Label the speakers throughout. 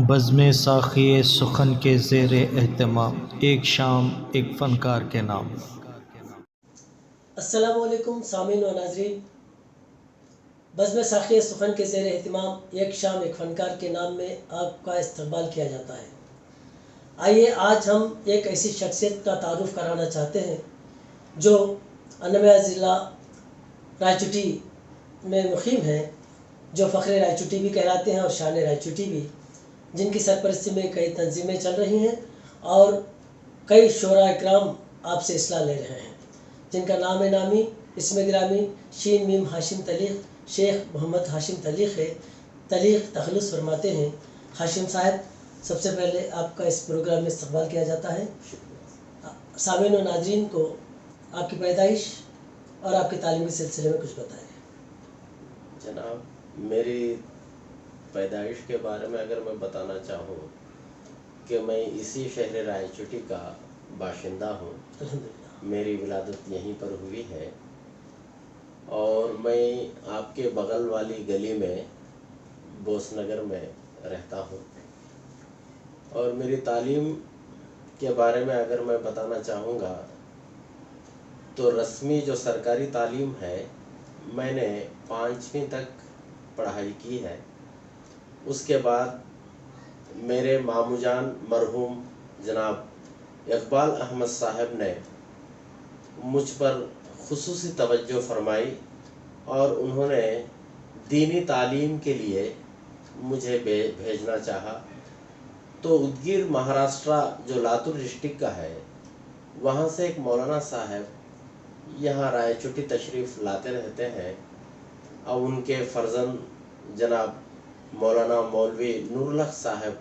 Speaker 1: بزم ساقی سخن کے زیر اہتمام، ایک شام ایک فنکار کے نام۔
Speaker 2: السلام علیکم سامعین و ناظرین، بزم ساقی سخن کے زیر اہتمام ایک شام ایک فنکار کے نام میں آپ کا استقبال کیا جاتا ہے۔ آئیے آج ہم ایک ایسی شخصیت کا تعارف کرانا چاہتے ہیں جو انمیا ضلع رائچوٹی میں مقیم ہیں، جو فخر رائچوٹی بھی کہلاتے ہیں اور شان رائچوٹی بھی، جن کی سرپرستی میں کئی تنظیمیں چل رہی ہیں اور کئی شعراء اکرام آپ سے اصلاح لے رہے ہیں، جن کا نام نامی اسم گرامی شین میم ہاشم تلیق شیخ محمد ہاشم تلیق ہے۔ تلیق تخلص فرماتے ہیں۔ ہاشم صاحب، سب سے پہلے آپ کا اس پروگرام میں استقبال کیا جاتا ہے۔ سامعین و ناظرین کو آپ کی پیدائش اور آپ کے تعلیمی سلسلے میں کچھ بتائیں۔
Speaker 3: جناب، میری پیدائش کے بارے میں اگر میں بتانا چاہوں کہ میں اسی شہر رائچوٹی کا باشندہ ہوں۔
Speaker 2: الحمدللہ۔
Speaker 3: میری ولادت یہیں پر ہوئی ہے اور میں آپ کے بغل والی گلی میں بوس نگر میں رہتا ہوں۔ اور میری تعلیم کے بارے میں اگر میں بتانا چاہوں گا تو رسمی جو سرکاری تعلیم ہے، میں نے 5ویں تک پڑھائی کی ہے۔ اس کے بعد میرے ماموں جان مرحوم جناب اقبال احمد صاحب نے مجھ پر خصوصی توجہ فرمائی اور انہوں نے دینی تعلیم کے لیے مجھے بھیجنا چاہا۔ تو ادگیر مہاراشٹرا جو لاتور ڈسٹرکٹ کا ہے، وہاں سے ایک مولانا صاحب یہاں رائچوٹی تشریف لاتے رہتے ہیں اور ان کے فرزند جناب مولانا مولوی نور الحق صاحب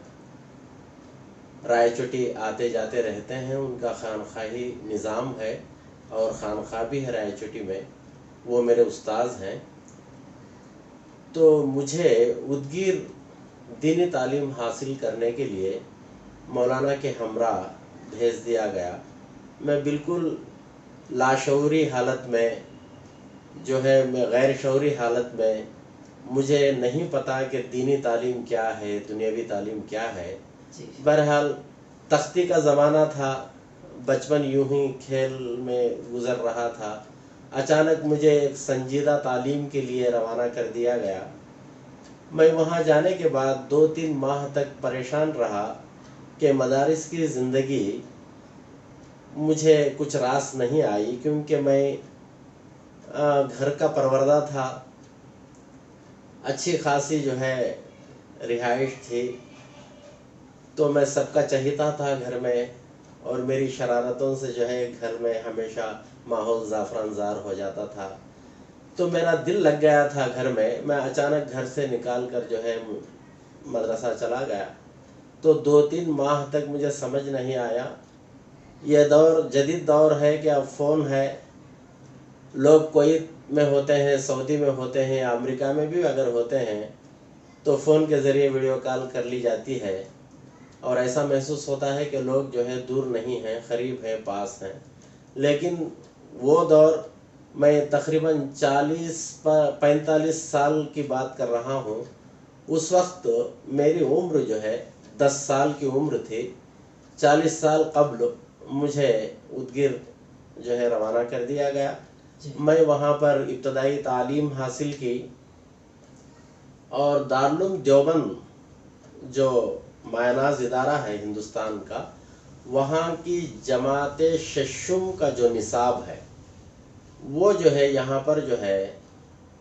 Speaker 3: رائچوٹی آتے جاتے رہتے ہیں۔ ان کا خانقاہی نظام ہے اور خانقاہ بھی ہے رائچوٹی میں، وہ میرے استاذ ہیں۔ تو مجھے ادگیر دینی تعلیم حاصل کرنے کے لیے مولانا کے ہمراہ بھیج دیا گیا۔ میں بالکل لاشعوری حالت میں میں غیر شعوری حالت میں، مجھے نہیں پتا کہ دینی تعلیم کیا ہے، دنیاوی تعلیم کیا ہے۔ بہرحال تختی کا زمانہ تھا، بچپن یوں ہی کھیل میں گزر رہا تھا۔ اچانک مجھے ایک سنجیدہ تعلیم کے لیے روانہ کر دیا گیا۔ میں وہاں جانے کے بعد 2-3 ماہ تک پریشان رہا کہ مدارس کی زندگی مجھے کچھ راس نہیں آئی، کیونکہ میں گھر کا پروردہ تھا، اچھی خاصی رہائش تھی، تو میں سب کا چہیتا تھا گھر میں، اور میری شرارتوں سے گھر میں ہمیشہ ماحول زعفران زار ہو جاتا تھا۔ تو میرا دل لگ گیا تھا گھر میں۔ میں اچانک گھر سے نکال کر مدرسہ چلا گیا۔ تو 2-3 ماہ تک مجھے سمجھ نہیں آیا۔ یہ دور جدید دور ہے کہ اب فون ہے، لوگ کویت میں ہوتے ہیں، سعودی میں ہوتے ہیں، امریکہ میں بھی اگر ہوتے ہیں تو فون کے ذریعے ویڈیو کال کر لی جاتی ہے، اور ایسا محسوس ہوتا ہے کہ لوگ دور نہیں ہیں، قریب ہیں، پاس ہیں۔ لیکن وہ دور، میں تقریباً 40-45 سال کی بات کر رہا ہوں، اس وقت میری عمر 10 سال کی عمر تھی۔ 40 سال قبل مجھے ادگیر روانہ کر دیا گیا۔ میں وہاں پر ابتدائی تعلیم حاصل کی، اور دارالعلوم دیوبند جو مایہ ناز ادارہ ہے ہندوستان کا، وہاں کی جماعت ششم کا جو نصاب ہے، وہ یہاں پر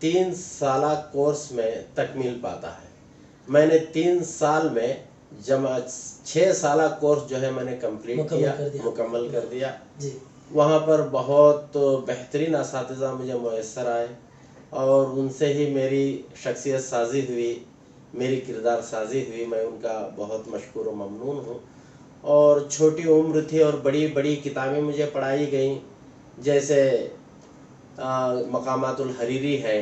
Speaker 3: 3 سالہ کورس میں تکمیل پاتا ہے۔ میں نے 3 سال میں 6 سالہ کورس میں نے مکمل کر دیا۔ وہاں پر بہت بہترین اساتذہ مجھے میسر آئے، اور ان سے ہی میری شخصیت سازی ہوئی، میری کردار سازی ہوئی۔ میں ان کا بہت مشکور و ممنون ہوں۔ اور چھوٹی عمر تھی اور بڑی بڑی کتابیں مجھے پڑھائی گئیں، جیسے مقامات الحریری ہے،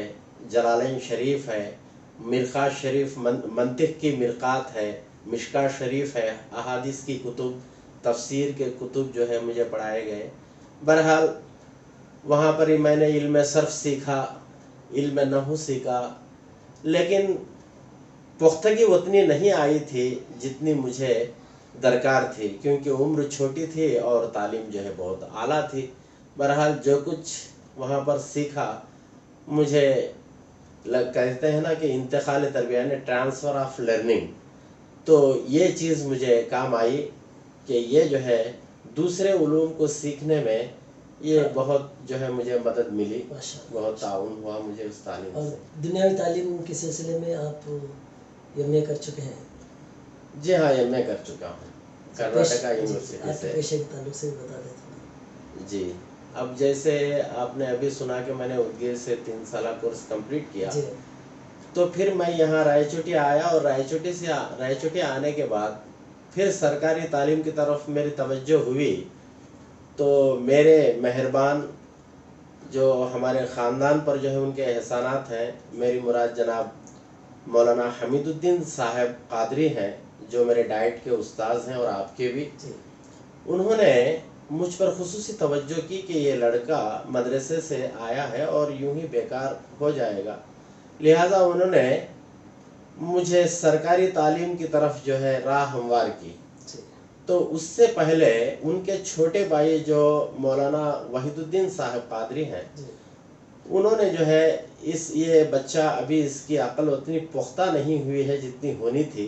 Speaker 3: جلالین شریف ہے، مرقات شریف، منطق کی مرقات ہے، مشکاۃ شریف ہے، احادیث کی کتب، تفسیر کے کتب مجھے پڑھائے گئے۔ بہرحال وہاں پر ہی میں نے علم صرف سیکھا، علم نحو سیکھا، لیکن पुख्तगी उतनी नहीं आई थी जितनी मुझे दरकार थी, क्योंकि उम्र छोटी थी और तालीम जो है बहुत आला थी। बहरहाल जो कुछ वहाँ पर सीखा, मुझे कहते हैं ना कि इंतकाल तरबिया ने ट्रांसफ़र ऑफ लर्निंग, तो ये चीज़ मुझे काम आई कि ये जो है दूसरे उलूम को सीखने में ये बहुत जो है मुझे मदद मिली,
Speaker 2: माशाअल्लाह।
Speaker 3: बहुत ताउन हुआ मुझे उस तालीम
Speaker 2: और
Speaker 3: से।
Speaker 2: दुनियावी तालीम के सिलसिले में आप एमए कर चुके हैं?
Speaker 3: जी हाँ, एमए कर चुका हूँ कर्नाटका यूनिवर्सिटी
Speaker 2: आपके
Speaker 3: से।
Speaker 2: पेशे के ताल्लुक से भी बता दें।
Speaker 3: जी, अब जैसे आपने अभी सुना कि मैंने उदगीर से 3 साल कोर्स कंप्लीट किया,
Speaker 2: जी
Speaker 3: तो फिर मैं यहाँ रायचोटी आया और रायचोटी आने के बाद फिर सरकारी तालीम की तरफ मेरी तवज्जो हुई। तो मेरे मेहरबान जो हमारे ख़ानदान पर जो है उनके एहसानात हैं, मेरी मुराद जनाब मौलाना हमीदुद्दीन साहब कादरी हैं, जो मेरे डाइट के उस्ताद हैं और आपके भी।
Speaker 2: जी
Speaker 3: उन्होंने मुझ पर खुसूसी तवज्जो की कि ये लड़का मदरसे से आया है और यूं ही बेकार हो जाएगा, लिहाजा उन्होंने मुझे सरकारी तालीम की तरफ जो है राह हमवार की।
Speaker 2: जी
Speaker 3: तो उससे पहले उनके छोटे भाई जो मौलाना वहीदुद्दीन साहब कादरी हैं,
Speaker 2: जी
Speaker 3: उन्होंने जो है ये बच्चा अभी इसकी अक्ल उतनी पुख्ता नहीं हुई है जितनी होनी थी,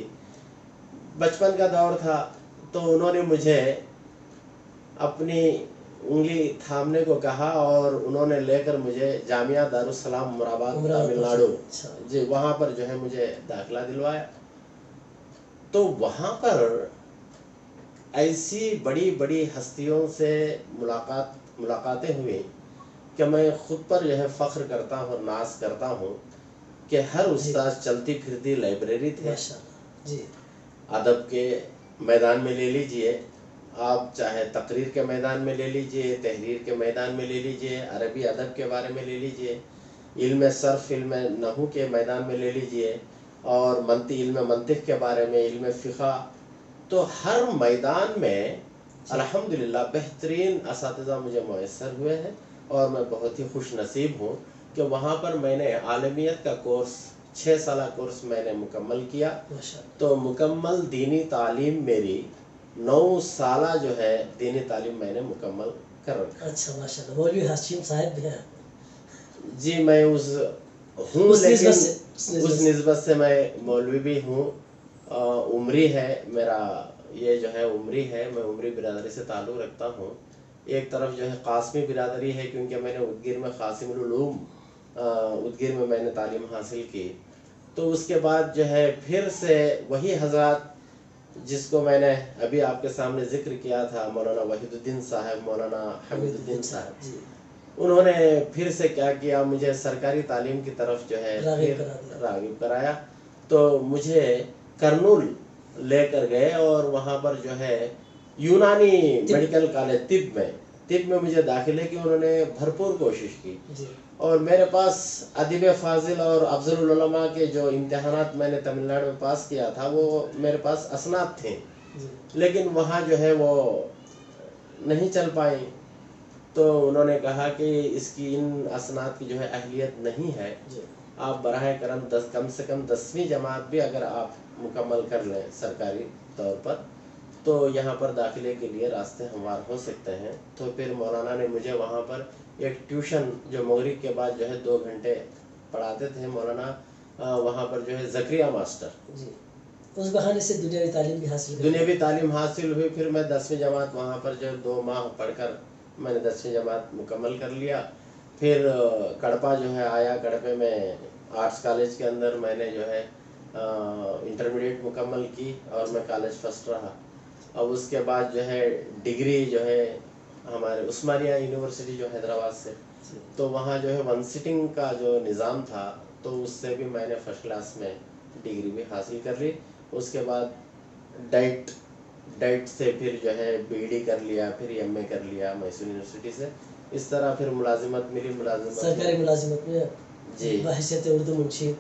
Speaker 3: बचपन का दौर था, तो उन्होंने मुझे अपनी उंगली थामने को कहा और उन्होंने लेकर मुझे जामिया दारुस्सलाम मुराबाद तमिलनाडु,
Speaker 2: अच्छा।
Speaker 3: जी वहाँ पर जो है मुझे दाखिला दिलवाया। तो वहाँ पर ऐसी बड़ी बड़ी हस्तियों से मुलाकातें हुई कि मैं ख़ुद पर जो है फ़ख्र करता हूँ और नाज करता हूँ कि हर उस्ताद चलती फिरती लाइब्रेरी थे।
Speaker 2: माशाअल्लाह। जी
Speaker 3: अदब के मैदान में ले लीजिए, आप चाहे तकरीर के मैदान में ले लीजिए, तहरीर के मैदान में ले लीजिए, अरबी अदब के बारे में ले लीजिए, इल्म सर्फ इल्म नहू के मैदान में ले लीजिए, और इल्म मंतिक के बारे में, इल्म फ़िक़ा, तो हर मैदान में अल्हम्दुलिल्लाह बेहतरीन असातिज़ा मुझे मैसर हुए हैं और मैं बहुत ही खुश नसीब हूँ कि वहाँ पर मैंने आलमियत का कोर्स 6 साल कोर्स मैंने मुकम्मल किया।
Speaker 2: माशाअल्लाह।
Speaker 3: तो मुकम्मल दीनी तालीम मेरी 9 साल जो है दीनी तालीम मैंने मुकम्मल कर रखा।
Speaker 2: अच्छा माशाअल्लाह। मौलवी हाशिम साहब भी हैं?
Speaker 3: जी मैं उस हूँ, लेकिन उस निस्बत से मैं मौलवी भी हूँ। उमरी है मेरा, ये जो है उमरी है, मैं उमरी बिरादरी से ताल्लुक़ रखता हूँ। एक तरफ जो है कासमी बिरादरी है, क्योंकि मैंने उदगीर में क़ासिमुल उलूम उदगीर में मैंने तालीम हासिल की। तो उसके बाद जो है फिर से वही हज़रात जिसको मैंने अभी आपके सामने ज़िक्र किया था, मौलाना वहीदुद्दीन साहब, मौलाना हमीदुद्दीन साहब,
Speaker 2: जी
Speaker 3: उन्होंने फिर से क्या किया, मुझे सरकारी तालीम की तरफ जो है राग़िब कराया। तो मुझे करनूल लेकर गए और वहाँ पर जो है यूनानी मेडिकल कॉलेज तिब में मुझे दाखिले की उन्होंने भरपूर कोशिश की।
Speaker 2: जी
Speaker 3: और मेरे पास अदीब फाजिल और अफजलुल उलमा के जो इम्तिहानात मैंने तमिलनाडु में पास किया था, वो मेरे पास असनाद थे, लेकिन वहाँ जो है वो नहीं चल पाई। तो उन्होंने कहा कि इसकी इन असनाद की जो है अहलियत नहीं है, आप बराह करम कम से कम 10वीं जमात भी अगर आप मुकम्मल कर लें सरकारी तौर पर, तो यहाँ पर दाखिले के लिए रास्ते हमवार हो सकते हैं। तो फिर मौलाना ने मुझे वहाँ पर एक ट्यूशन जो मगरिब के बाद जो है 2 घंटे पढ़ाते थे मौलाना, वहाँ पर जो है ज़करिया मास्टर
Speaker 2: जी, उस बहाने से दुनियावी तालीम भी
Speaker 3: हासिल हुई। फिर मैं 10वीं जमात वहाँ पर जो 2 माह पढ़कर मैंने 10वीं जमात मुकम्मल कर लिया। फिर कड़पा जो है आया, कड़पे में आर्ट्स कॉलेज के अंदर मैंने जो है इंटरमीडिएट मुकम्मल की और मैं कॉलेज फर्स्ट रहा। अब उसके बाद जो है डिग्री जो है हमारे उस्मानिया यूनिवर्सिटी जो हैदराबाद से, तो वहाँ जो है 1 सिटिंग का जो निज़ाम था, तो उससे भी मैंने फर्स्ट क्लास में डिग्री भी हासिल कर ली। उसके बाद डाइट से फिर जो है बीडी कर लिया, फिर एमए कर लिया मैसूर यूनिवर्सिटी से। इस तरह फिर मुलाजिमत मिली,
Speaker 2: सरकारी मुलाजिमत में
Speaker 3: जी
Speaker 2: बहैसियत उर्दू मुंशी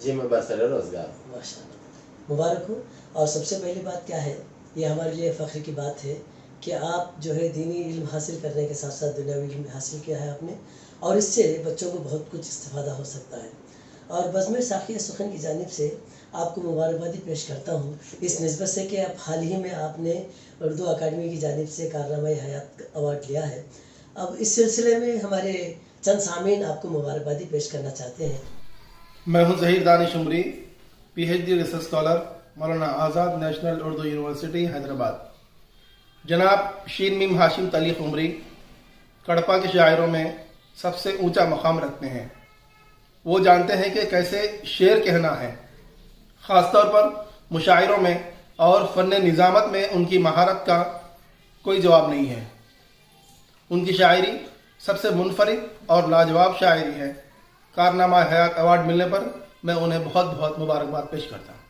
Speaker 3: जी मैं बरसर रोज़गार।
Speaker 2: माशाअल्लाह, मुबारक हो। और सबसे पहली बात क्या है, ये हमारे लिए फ़ख्र की बात है कि आप जो है दीनी इल्म हासिल करने के साथ साथ दुनियावी इल्म हासिल किया है आपने, और इससे बच्चों को बहुत कुछ इस्तिफ़ादा हो सकता है। اور بزم ساقیہ سخن کی جانب سے آپ کو مبارکبادی پیش کرتا ہوں اس نسبت سے کہ اب حال ہی میں آپ نے اردو اکیڈمی کی جانب سے کارنامہ حیات ایوارڈ لیا ہے۔ اب اس سلسلے میں ہمارے چند سامعین آپ کو مبارکبادی پیش کرنا چاہتے ہیں۔
Speaker 4: میں ہوں Zaheer Danish Umri, P H D research scholar, Maulana Azad national Urdu university Hyderabad. جناب شین میم ہاشم تلیق عمری کڑپا کے شاعروں میں سب سے اونچا مقام رکھتے ہیں۔ وہ جانتے ہیں کہ کیسے شعر کہنا ہے، خاص طور پر مشاعروں میں اور فن نظامت میں ان کی مہارت کا کوئی جواب نہیں ہے۔ ان کی شاعری سب سے منفرد اور لاجواب شاعری ہے۔ کارنامہ حیات ایوارڈ ملنے پر میں انہیں بہت بہت مبارکباد پیش کرتا ہوں۔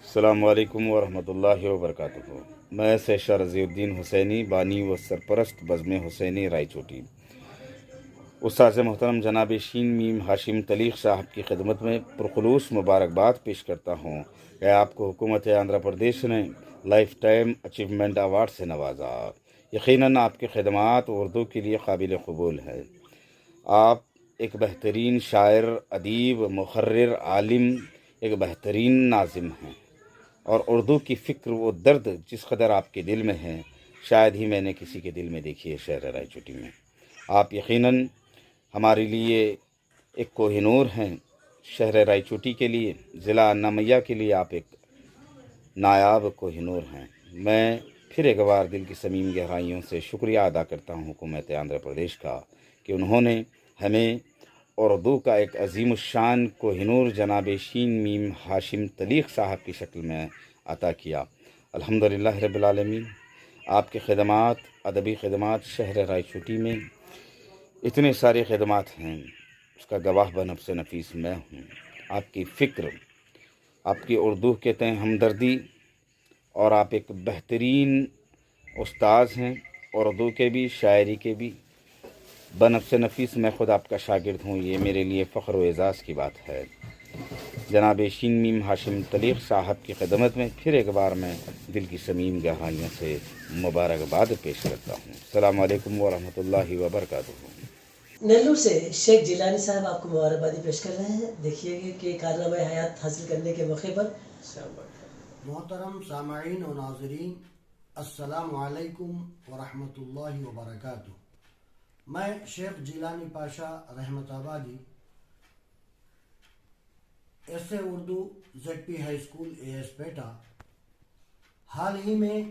Speaker 5: السلام علیکم ورحمۃ اللہ وبرکاتہ۔ میں سیشا رضی الدین حسینی، بانی و سرپرست بزم حسینی رائے چوٹی، استاذ محترم جناب شین میم ہاشم تلیق صاحب کی خدمت میں پرخلوص مبارکباد پیش کرتا ہوں کہ آپ کو حکومت آندھرا پردیش نے لائف ٹائم اچیومنٹ ایوارڈ سے نوازا۔ یقیناً آپ کی خدمات اردو کے لیے قابل قبول ہے۔ آپ ایک بہترین شاعر، ادیب، مقرر، عالم، ایک بہترین ناظم ہیں، اور اردو کی فکر و درد جس قدر آپ کے دل میں ہے شاید ہی میں نے کسی کے دل میں دیکھی ہے شہر رائے چوٹی میں۔ آپ یقیناً ہمارے لیے ایک کوہ نور ہیں۔ شہر رائے چوٹی کے لیے، ضلع انامیا کے لیے آپ ایک نایاب کوہ نور ہیں۔ میں پھر ایک بار دل کی صمیم گہرائیوں سے شکریہ ادا کرتا ہوں حکومت آندھرا پردیش کا کہ انہوں نے ہمیں اردو کا ایک عظیم الشان کوہ نور جناب شین میم ہاشم تلیق صاحب کی شکل میں عطا کیا۔ الحمدللہ رب العالمین۔ آپ کے خدمات، ادبی خدمات شہر رائے چوٹی میں اتنے سارے خدمات ہیں، اس کا گواہ بنفس نفیس میں ہوں۔ آپ کی فکر، آپ کی اردو کے تئیں ہمدردی، اور آپ ایک بہترین استاذ ہیں اردو کے بھی، شاعری کے بھی۔ بنفس نفیس میں خود آپ کا شاگرد ہوں، یہ میرے لیے فخر و اعزاز کی بات ہے۔ جناب شین میم ہاشم تلیق صاحب کی خدمت میں پھر ایک بار میں دل کی صمیم گہرائیوں سے مبارکباد پیش کرتا ہوں۔ السلام علیکم ورحمۃ اللہ وبرکاتہ۔
Speaker 2: نیلور سے شیخ جیلانی صاحب آپ کو مبارکبادی پیش کر رہے ہیں۔ دیکھیے گا کہ کارنامہ حیات حاصل کرنے کے موقع پر۔
Speaker 6: محترم سامعین و ناظرین، السلام علیکم ورحمۃ اللہ وبرکاتہ۔ میں شیخ Jilani Pasha Rahmatabadi, S A Urdu Z P high school A S Peta, حال ہی میں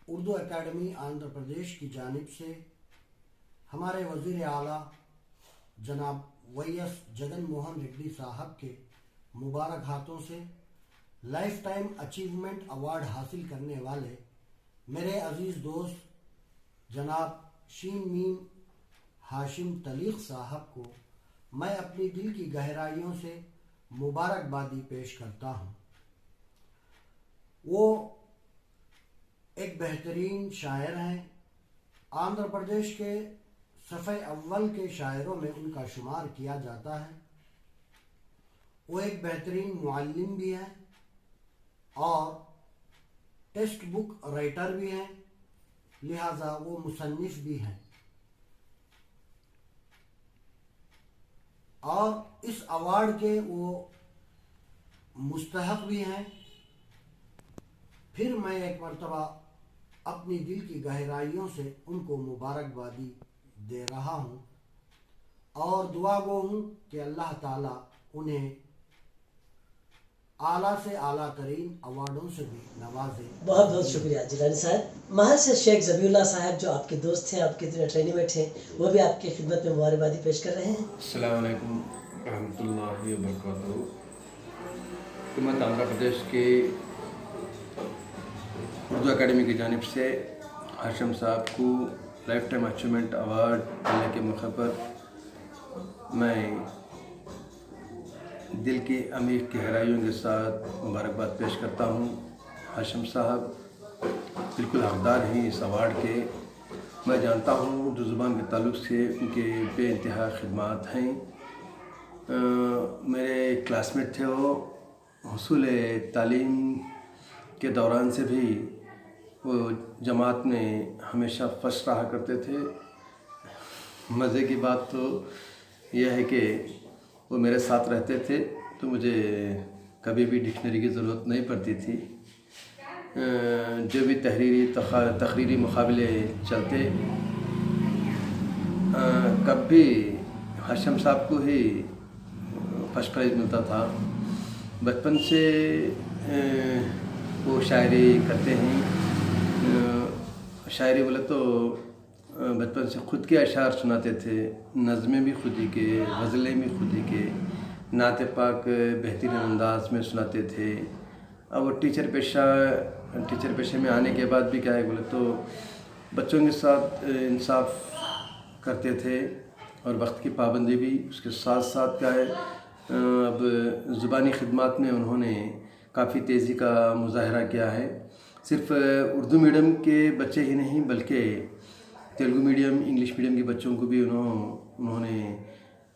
Speaker 6: اردو اکیڈمی آندھرا پردیش کی جانب سے ہمارے وزیر اعلیٰ جناب وی ایس جگن موہن ریڈی صاحب کے مبارک ہاتھوں سے لائف ٹائم اچیومنٹ ایوارڈ حاصل کرنے والے میرے عزیز دوست جناب شین میم ہاشم تلیق صاحب کو میں اپنی دل کی گہرائیوں سے مبارکبادی پیش کرتا ہوں۔ وہ ایک بہترین شاعر ہیں۔ آندھرا پردیش کے صفحے اول کے شاعروں میں ان کا شمار کیا جاتا ہے۔ وہ ایک بہترین معلم بھی ہیں اور ٹیکسٹ بک رائٹر بھی ہیں، لہٰذا وہ مصنف بھی ہیں، اور اس ایوارڈ کے وہ مستحق بھی ہیں۔ پھر میں ایک مرتبہ اپنی دل کی گہرائیوں سے ان کو مبارکبادی دے رہا ہوں اور دعا گو ہوں کہ اللہ تعالیٰ انہیں اعلیٰ سے اعلیٰ ترین ایوارڈوں سے بھی نوازے۔
Speaker 2: بہت بہت شکریہ جیلانی صاحب۔ محل سے شیخ ذبیح اللہ صاحب جو آپ کے دوست ہیں، آپ کے ٹریننگ میں تھے، وہ بھی آپ کی خدمت میں مبارکبادی پیش کر رہے ہیں۔
Speaker 7: السلام علیکم ورحمۃ اللہ وبرکاتہ۔ حکومت آندھرا پردیش کے اردو اکیڈمی کی جانب سے ہاشم صاحب کو لائف ٹائم اچیومنٹ ایوارڈ ملنے کے موقع پر میں دل کی عمیق گہرائیوں کے ساتھ مبارکباد پیش کرتا ہوں۔ ہاشم صاحب بالکل حقدار ہیں اس ایوارڈ کے۔ میں جانتا ہوں اردو زبان کے تعلق سے ان کے بے انتہا خدمات ہیں۔ میرے کلاس میٹ تھے وہ، حصول تعلیم کے دوران سے بھی وہ جماعت میں ہمیشہ فرسٹ رہا کرتے تھے۔ مزے کی بات تو یہ ہے کہ वो मेरे साथ रहते थे, तो मुझे कभी भी डिक्शनरी की ज़रूरत नहीं पड़ती थी। जो भी तकरीरी मुकाबले चलते, कभी हाशिम साहब को ही फर्स्ट प्राइज़ मिलता था। बचपन से वो शायरी करते हैं। शायरी बोले तो बचपन से ख़ुद के अशार सुनाते थे, नज़में भी खुद ही के, गज़लें भी खुद ही के, नात पाक बेहतरीन अंदाज में सुनाते थे। अब वो टीचर पेशे में आने के बाद भी क्या है बोले तो बच्चों के साथ इंसाफ करते थे और वक्त की पाबंदी भी। उसके साथ साथ क्या है, अब ज़ुबानी खिदमत में उन्होंने काफ़ी तेज़ी का मुज़ाहरा किया है। सिर्फ़ उर्दू मीडियम के बच्चे ही नहीं बल्कि तेलुगु मीडियम, इंग्लिश मीडियम के बच्चों को भी उन्होंने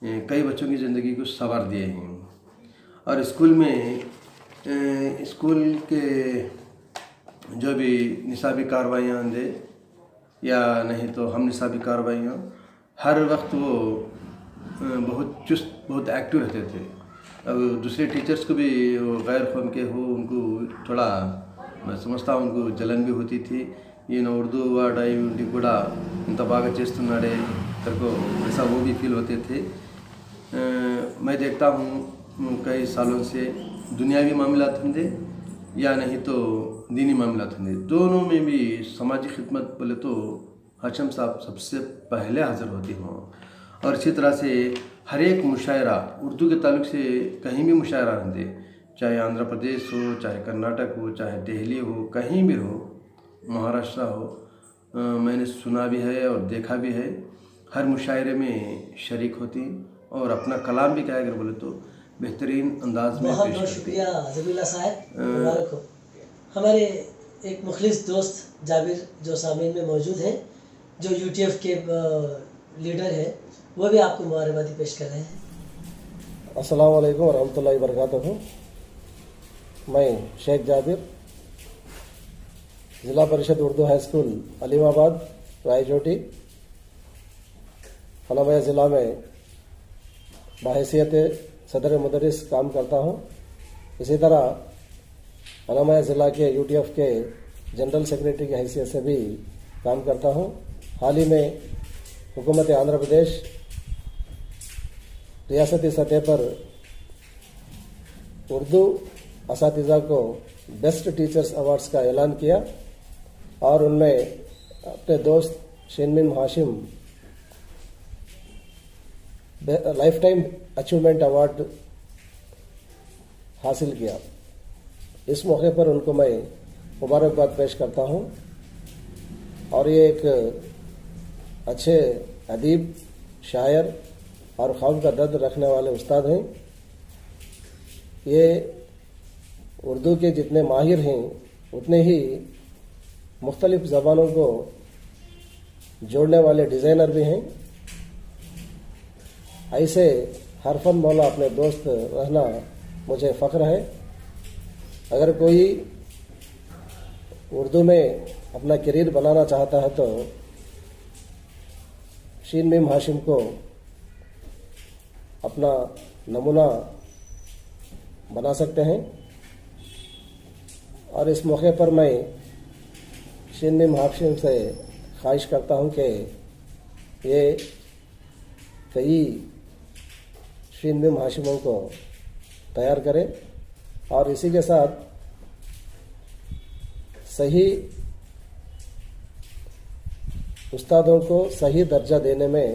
Speaker 7: कई बच्चों की ज़िंदगी को संवार दिए हैं। और स्कूल के जो भी निसाबी कार्रवाइयाँ दे या नहीं तो हम निसाबी कार्रवाइयाँ, हर वक्त वो बहुत चुस्त, बहुत एक्टिव रहते थे। अब दूसरे टीचर्स को भी वो गैर कौम के हो, उनको थोड़ा मैं समझता हूँ उनको जलन भी होती थी। उर्दू वर्ड आई उनकी కూడా ఇంత బాగా చేస్తున్నాడే करको ऐसा वो भी फील होते थे। मैं देखता हूँ कई सालों से दुनियावी मामलात होंगे या नहीं तो दीनी मामलात होंगे, दोनों में भी समाजी खिदमत बोले तो हाशिम साहब सबसे पहले हाज़िर होती हों। और इसी तरह से हर एक मुशायरा उर्दू के ताल्लुक़ से कहीं भी मुशायरा होंगे, चाहे आंध्र प्रदेश हो, चाहे कर्नाटक हो, चाहे दिल्ली हो, कहीं भी हो, महाराष्ट्र हो, मैंने सुना भी है और देखा भी है। हर मुशायरे में शरीक होती और अपना कलाम भी क्या अगर बोले तो बेहतरीन अंदाज में
Speaker 2: बहुत
Speaker 7: पेश
Speaker 2: बहुत
Speaker 7: करती।
Speaker 2: शुक्रिया ज़बीउल्लाह साहब, मुबारक हो। हमारे एक मुखलिस दोस्त जाबिर जो सामीन में मौजूद हैं, जो यूटीएफ के लीडर हैं, वो भी आपको मुबारकबादी पेश कर रहे हैं।
Speaker 8: अस्सलाम वालेकुम वरहमतुल्लाहि वबरकातुहू। मैं शेख जाबिर, ज़िला परिषद उर्दू हाई स्कूल अलीमाबाद रायचोटी हनामया ज़िला में बहैसियत सदर मुदरिस काम करता हूँ। इसी तरह हनामया ज़िला के यूटीएफ के जनरल सेक्रेटरी की हैसियत से भी काम करता हूँ। हाल ही में हुकूमत आंध्र प्रदेश रियासती सतह पर उर्दू असातिज़ा को बेस्ट टीचर्स अवार्ड्स का ऐलान किया और उनमें अपने दोस्त Sheen Hashim lifetime achievement award हासिल किया। इस मौके पर उनको मैं मुबारकबाद पेश करता हूँ। और ये एक अच्छे अदीब, शायर और ख्वाब का दर्द रखने वाले उस्ताद हैं। ये उर्दू के जितने माहिर हैं उतने ही मुख्तलिफ ज़बानों को जोड़ने वाले डिज़ाइनर भी हैं। ऐसे हरफन मौला अपने दोस्त रहना मुझे फ़ख्र है। अगर कोई उर्दू में अपना करियर बनाना चाहता है तो शीन मीम हाशिम को अपना नमूना बना सकते हैं। और इस मौके पर मैं शीन मीम हाशिम से ख्वाहिश करता हूं कि ये कई शीन मीम हाशिमों को तैयार करें और इसी के साथ सही उस्तादों को सही दर्जा देने में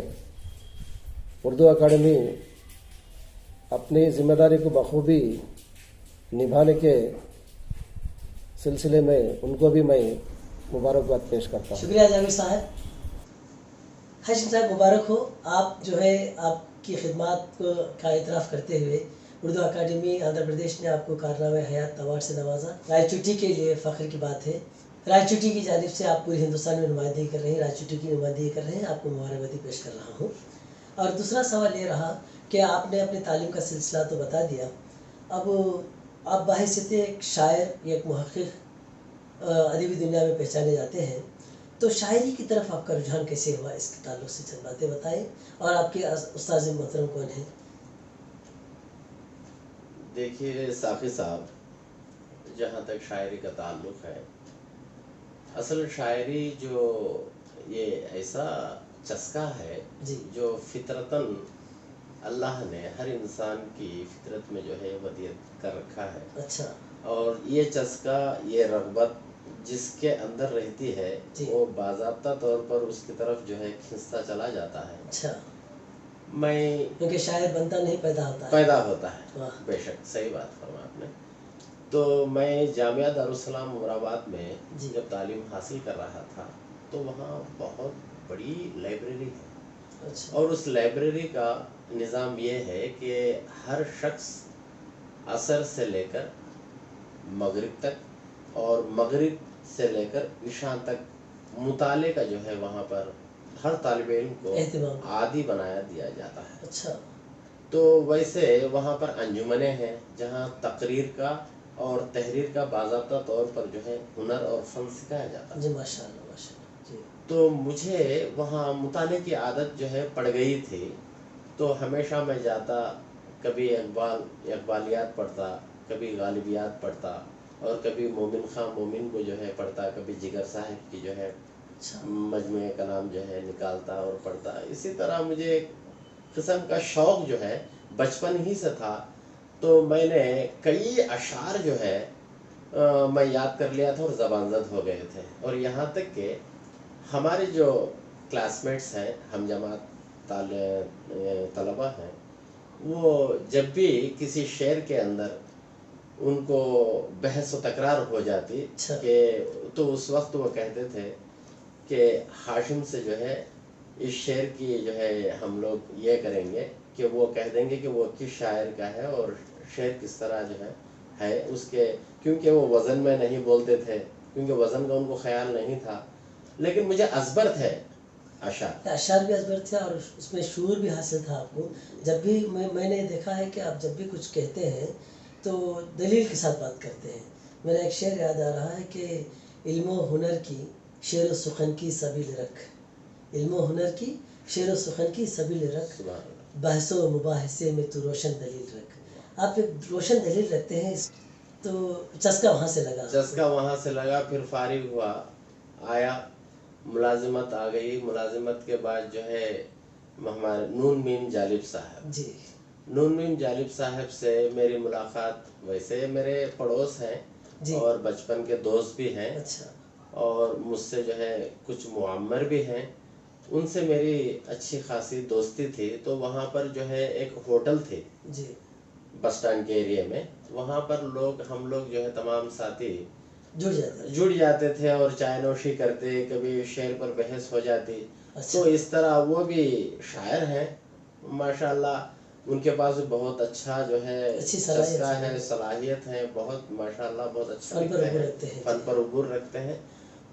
Speaker 8: उर्दू अकादमी अपनी जिम्मेदारी को बखूबी निभाने के सिलसिले में उनको भी मैं मुबारकबाद पेश करता हूँ।
Speaker 2: शुक्रिया जाबिर साहब। हाशिम साहब मुबारक हो। आप जो है आपकी खिदमत का इतराफ़ करते हुए उर्दू अकादमी आंध्र प्रदेश ने आपको कारनामे हयात अवार्ड से नवाजा। रायचूटी के लिए फ़ख्र की बात है। रायचूटी की जानिब से आप पूरे हिंदुस्तान में नुमाइंदगी कर रहे हैं, रायचूटी की नुमाइंदगी कर रहे हैं, आपको मुबारकबादी पेश कर रहा हूँ। और दूसरा सवाल ये रहा कि आपने अपनी तालीम का सिलसिला तो बता दिया, अब आप बाहिसियत एक शायर, एक मुहक़्क़िक़, अदबी दुनिया में पहचाने जाते हैं, तो शायरी की तरफ आपका रुझान कैसे हुआ, इसके ताल्लुक़ से चंद बातें बताएं। और आपके उस्ताद मोहतरम कौन हैं?
Speaker 3: دیکھیے ساقی صاحب، جہاں تک شاعری کا تعلق ہے، اصل شاعری جو یہ ایسا چسکا ہے
Speaker 2: جی
Speaker 3: جو فطرتاً اللہ نے ہر انسان کی فطرت میں جو ہے ودیت کر رکھا ہے،
Speaker 2: اچھا
Speaker 3: اور یہ چسکا، یہ رغبت جس کے اندر رہتی ہے
Speaker 2: جی
Speaker 3: وہ باضابطہ طور پر اس کی طرف جو ہے کھنچتا چلا جاتا ہے۔
Speaker 2: اچھا،
Speaker 3: میں
Speaker 2: کیونکہ شاعر بنتا نہیں پیدا ہوتا ہے۔
Speaker 3: پیدا ہوتا ہے،
Speaker 2: واہ،
Speaker 3: بے شک صحیح بات فرمایا آپ نے۔ تو میں جامعہ دارالسلام عمر آباد میں
Speaker 2: جی
Speaker 3: جب تعلیم حاصل کر رہا تھا تو وہاں بہت بڑی لائبریری ہے،
Speaker 2: اچھا
Speaker 3: اور اس لائبریری کا نظام یہ ہے کہ ہر شخص عصر سے لے کر مغرب تک اور مغرب سے لے کر عشاء تک مطالعے کا جو ہے وہاں پر ہر طالب علم کو
Speaker 2: اہتمام،
Speaker 3: عادی بنایا دیا جاتا ہے۔
Speaker 2: اچھا
Speaker 3: تو ویسے وہاں پر انجمنیں ہیں جہاں تقریر کا اور تحریر کا باضابطہ طور پر جو ہے ہنر اور فن سکھایا جاتا ہے۔
Speaker 2: جی ماشاء اللہ ماشاء اللہ، جی
Speaker 3: تو مجھے وہاں مطالعے کی عادت جو ہے پڑ گئی تھی، تو ہمیشہ میں جاتا، کبھی اقبالیات پڑھتا، کبھی غالبیات پڑھتا، اور کبھی مومن خان مومن کو جو ہے پڑھتا، کبھی جگر صاحب کی جو ہے
Speaker 2: اچھا
Speaker 3: مجموعہ کلام جو ہے نکالتا اور پڑھتا۔ اسی طرح مجھے ایک قسم کا شوق جو ہے بچپن ہی سے تھا، تو میں نے کئی اشعار جو ہے میں یاد کر لیا تھا اور زبان زد ہو گئے تھے، اور یہاں تک کہ ہمارے جو کلاس میٹس ہیں، ہم جماعت طلبہ ہیں، وہ جب بھی کسی شعر کے اندر ان کو بحث و تکرار ہو جاتی
Speaker 2: اچھا
Speaker 3: کہ تو اس وقت وہ کہتے تھے کہ ہاشم سے جو ہے اس شعر کی جو ہے ہم لوگ یہ کریں گے کہ وہ کہہ دیں گے کہ وہ کس شاعر کا ہے اور شعر کس طرح جو ہے اس کے، کیونکہ وہ وزن میں نہیں بولتے تھے، کیونکہ وزن کا ان کو خیال نہیں تھا، لیکن مجھے ازبر تھے اشعار۔
Speaker 2: اشعار بھی ازبر تھے اور اس میں شعور بھی حاصل تھا آپ کو۔ جب بھی میں نے دیکھا ہے کہ آپ جب بھی کچھ کہتے ہیں تو دلیل کے ساتھ بات کرتے ہیں۔ میرا ایک شعر یاد آ رہا ہے کہ علم و ہنر کی شعر و سخن کی سبیل رکھ، علم و ہنر کی شعر و سخن کی سبیل رکھ،
Speaker 3: سبحان اللہ۔
Speaker 2: بحث و مباحثے میں تو روشن دلیل رکھ۔ آپ ایک روشن دلیل رکھتے ہیں، تو چسکا وہاں سے لگا،
Speaker 3: چسکا وہاں سے لگا، پھر فارغ ہوا، آیا، ملازمت آ گئی۔ ملازمت کے بعد جو ہے ہمارے نون میم جالب صاحب،
Speaker 2: جی
Speaker 3: نون میم جالب صاحب سے میری ملاقات، ویسے میرے پڑوس ہیں
Speaker 2: جی
Speaker 3: اور بچپن کے دوست بھی ہیں،
Speaker 2: اچھا
Speaker 3: اور مجھ سے جو ہے کچھ معمر بھی ہیں، ان سے میری اچھی خاصی دوستی تھی۔ تو وہاں پر جو ہے ایک ہوٹل تھی
Speaker 2: جی
Speaker 3: بس اسٹینڈ کے ایریے میں، وہاں پر ہم لوگ جو ہے تمام ساتھی
Speaker 2: جڑ جاتے ہیں۔
Speaker 3: جڑ جاتے تھے اور چائے نوشی کرتے، کبھی شعر پر بحث ہو جاتی۔
Speaker 2: اچھا
Speaker 3: تو اس طرح وہ بھی شاعر ہیں ماشاءاللہ، ان کے پاس بہت اچھا جو ہے
Speaker 2: اچھی صلاحیت
Speaker 3: چسکا
Speaker 2: ہے،
Speaker 3: ہے، صلاحیت ہے، بہت ماشاءاللہ بہت اچھا
Speaker 2: فن پر
Speaker 3: لکھتے
Speaker 2: عبور
Speaker 3: ہیں،
Speaker 2: رکھتے ہیں،
Speaker 3: فن
Speaker 2: جی۔
Speaker 3: پر عبور رکھتے ہیں۔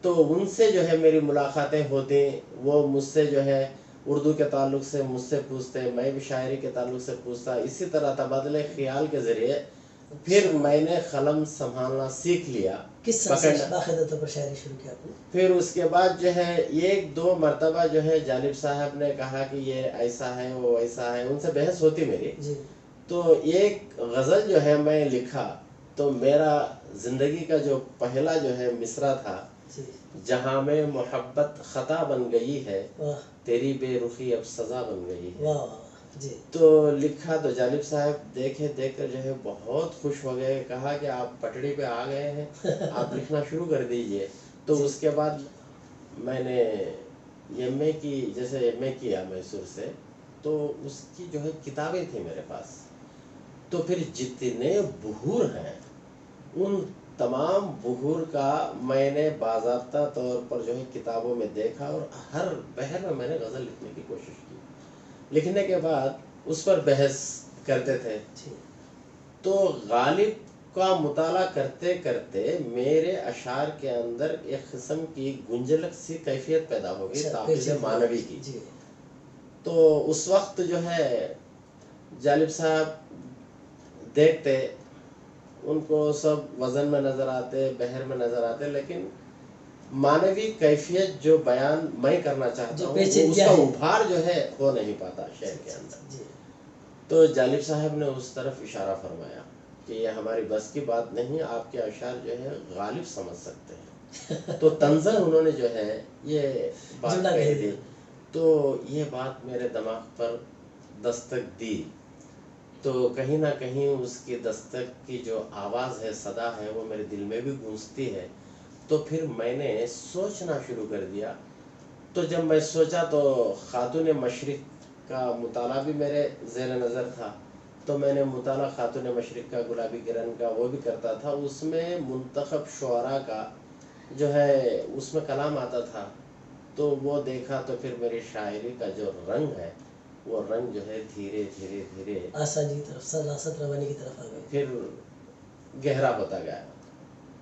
Speaker 3: تو ان سے جو ہے میری ملاقاتیں ہوتی، وہ مجھ سے جو ہے اردو کے تعلق سے مجھ سے پوچھتے، میں بھی شاعری کے تعلق سے پوچھتا، اسی طرح تبادلہ خیال کے ذریعے پھر میں نے قلم سنبھالنا سیکھ لیا،
Speaker 2: کس طرح سے
Speaker 3: پکڑنا۔
Speaker 2: باقاعدہ طور پر شاعری شروع کیا آپ نے؟
Speaker 3: پھر اس کے بعد جو ہے ایک دو مرتبہ جو ہے جالب صاحب نے کہا کہ یہ ایسا ہے وہ ایسا ہے، ان سے بحث ہوتی میری۔
Speaker 2: جی
Speaker 3: تو ایک غزل جو ہے میں لکھا، تو میرا زندگی کا جو پہلا جو ہے مصرع تھا،
Speaker 2: جی
Speaker 3: جہاں میں محبت خطا بن گئی ہے،
Speaker 2: واہ
Speaker 3: تیری بے رخی اب سزا بن گئی ہے۔
Speaker 2: واہ واہ، جی
Speaker 3: تو لکھا، تو جالب صاحب دیکھ کر جو ہے بہت خوش ہو گئے، کہا کہ آپ پٹڑی پہ آ گئے ہیں، آپ لکھنا شروع کر دیجئے۔ تو اس کے بعد میں نے ایم اے کی، جیسے ایم اے کیا میسور سے، تو اس کی جو ہے کتابیں تھیں میرے پاس، تو پھر جتنے بحور ہیں ان تمام بحور کا میں نے باضابطہ طور پر جو ہے کتابوں میں دیکھا، اور ہر بحر میں نے غزل لکھنے کی کوشش کی۔ لکھنے کے بعد اس پر بحث کرتے تھے،
Speaker 2: جی
Speaker 3: تو غالب کا مطالعہ کرتے کرتے میرے اشعار کے اندر ایک قسم کی گنجلک سی کیفیت پیدا ہو گئی، تاقید معنوی کی۔
Speaker 2: جی
Speaker 3: تو اس وقت جو ہے جالب صاحب دیکھتے، ان کو سب وزن میں نظر آتے، بحر میں نظر آتے، لیکن معنوی کیفیت جو بیان میں کرنا چاہتا ہوں اس کا ابھار جو ہے ہو نہیں پاتا شعر کے اندر۔
Speaker 2: جی
Speaker 3: تو جالب صاحب نے اس طرف اشارہ فرمایا कि ये हमारी बस की बात नहीं, आपके अशार जो है गालिब समझ सकते हैं। तो तंज़न उन्होंने जो है ये बात
Speaker 2: जुमला
Speaker 3: कही
Speaker 2: कह
Speaker 3: थी,
Speaker 2: दिया।
Speaker 3: तो ये बात मेरे दिमाग पर दस्तक दी। तो कहीं ना कहीं उसकी दस्तक की जो आवाज़ है, सदा है, वो मेरे दिल में भी गूंजती है। तो फिर मैंने सोचना शुरू कर दिया। तो जब मैं सोचा तो खातून मशरिक का मुताला भी मेरे ज़ेर नज़र था। तो मैंने मुताला खातून मशरिक का, गुलाबी किरण का, वो भी करता था। उसमें मुंतखब शुअरा का जो है उसमें कलाम आता था। तो वो देखा तो फिर मेरी शायरी का जो रंग है, वो रंग जो है धीरे धीरे धीरे
Speaker 2: आसानी की तरफ, सलासत रवानी की तरफ आ गए।
Speaker 3: फिर गहरा होता गया।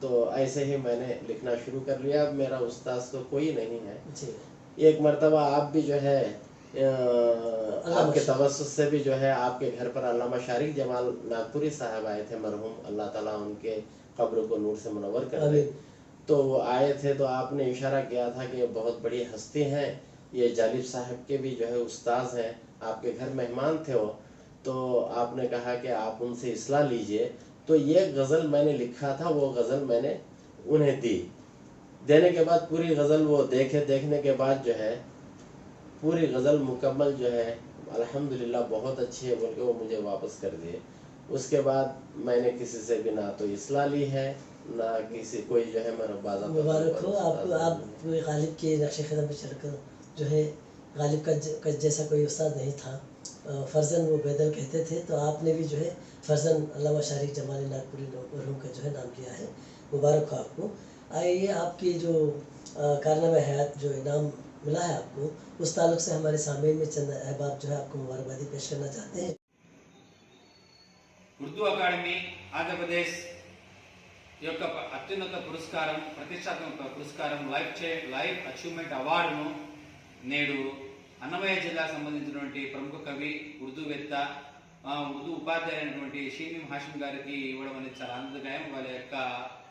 Speaker 3: तो ऐसे ही मैंने लिखना शुरू कर लिया। अब मेरा उस्ताद तो कोई नहीं है।
Speaker 2: जी।
Speaker 3: एक मरतबा आप भी जो है आपके तवस्सुत से भी जो है आपके घर पर अल्लामा शारिक जमाल नागपुरी साहब आए थे मरहूम, अल्लाह ताला उनके कब्र को नूर से मुनव्वर कर दे। तो वो आए थे तो आपने इशारा किया था कि बहुत बड़ी हस्ती हैं, ये जालिब साहब के भी जो है उस्ताद हैं, आपके घर मेहमान थे वो। तो आपने कहा कि आप उनसे इस्लाह लीजिए। तो ये गज़ल मैंने लिखा था, वो गज़ल मैंने उन्हें दी। देने के बाद पूरी गज़ल वो देखने के बाद जो है पूरी गज़ल मुकम्मल जो है अल्हम्दुलिल्लाह बहुत अच्छी है बोल के वो मुझे वापस कर दिए। उसके बाद मैंने किसी से भी ना तो इस्लाह ली है, ना किसी कोई जो है मेरा बाज़ा।
Speaker 2: मुबारक हो आपको, आप गालिब के नक्शे कदम पे चलकर जो है, गालिब का जैसा कोई उस्ताद नहीं था। फर्जन वो बैदल कहते थे, तो आपने भी जो है फर्जन अल्लामा शारिक जमाल नागपुरी मरहूम का जो है नाम लिया है। मुबारक हो आपको। आइए, आपकी जो कारनामे हयात जो इनाम मिला है आपको, उस ताल्लुक से हमारे सामने में चंद अहबाब जो है आपको मुबारकबादी पेश करना चाहते हैं।
Speaker 9: ఉర్దూ అకాడమీ ఆంధ్రప్రదేశ్ యొక్క అత్యున్నత పురస్కారం, ప్రతిష్టాత్మక పురస్కారం లైఫ్ అచీవ్మెంట్ అవార్డును నేడు అన్నమయ్య జిల్లాకు సంబంధించినటువంటి ప్రముఖ కవి, ఉర్దూవేత్త, ఉర్దూ ఉపాధ్యాయులైనటువంటి షీన్ హాషిం గారికి ఇవ్వడం అనేది చాలా ఆనందదాయం. వాళ్ళ యొక్క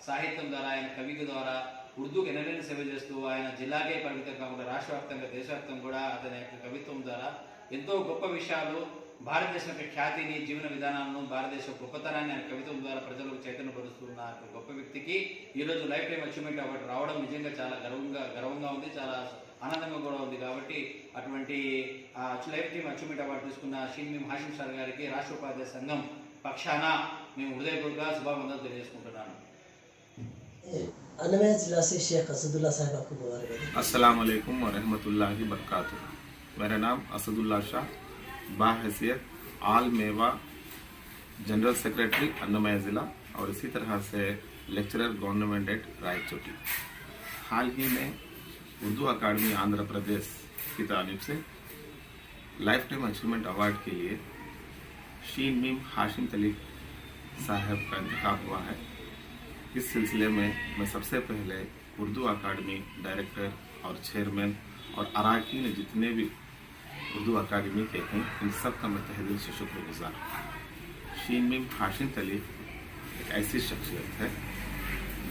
Speaker 9: సాహిత్యం ద్వారా, ఆయన కవిత ద్వారా ఉర్దూకి ఎన్నడైనా సేవ చేస్తూ ఆయన జిల్లాకే పరిమితం కాకుండా రాష్ట్ర వ్యాప్తంగా, దేశవ్యాప్తంగా కూడా అతని యొక్క కవిత్వం ద్వారా ఎంతో గొప్ప విషయాలు, భారతదేశం యొక్క ఖ్యాతిని, జీవన విధానాలను, భారతదేశ గొప్పతనాన్ని ఆయన కవిత్వం ద్వారా ప్రజలకు చైతన్యపరుస్తున్న గొప్ప వ్యక్తికి ఈరోజు లైఫ్ టైం అచీవ్మెంట్ అవార్డు రావడం నిజంగా చాలా గర్వంగా ఉంది, చాలా ఆనందంగా కూడా ఉంది. కాబట్టి అటువంటి లైఫ్ టైం అచీవ్మెంట్ అవార్డు తీసుకున్న షీన్ హాషిం సార్ గారికి రాష్ట్ర ఉపాధ్యాయ సంఘం పక్షాన మేము హృదయపూర్వక శుభావందనలు తెలియజేసుకుంటున్నాను.
Speaker 2: अनमया जिला से शेख असदुल्ला साहब आपको मुबारक।
Speaker 10: अस्सलाम वालेकुम व रहमतुल्लाहि व बरकातुहू। मेरा नाम असदुल्ला शाह, बाहैसियत आल मेवा जनरल सेक्रेटरी अन्नमया ज़िला और इसी तरह से लेक्चरर गवर्नमेंट एट रायचोटी। हाल ही में उर्दू अकादमी आंध्र प्रदेश की जानिब से लाइफ टाइम अचीवमेंट अवार्ड के लिए शीन मीम हाशिम तलीफ साहब का इंतखाब हुआ है। इस सिलसिले में मैं सबसे पहले उर्दू अकादमी डायरेक्टर और चेयरमैन और अरकान जितने भी उर्दू अकादमी के हैं, इन सब का मैं तहे दिल से शुक्रगुजार हूँ। शीन मीम हाशिम तलीफ एक ऐसी शख्सियत है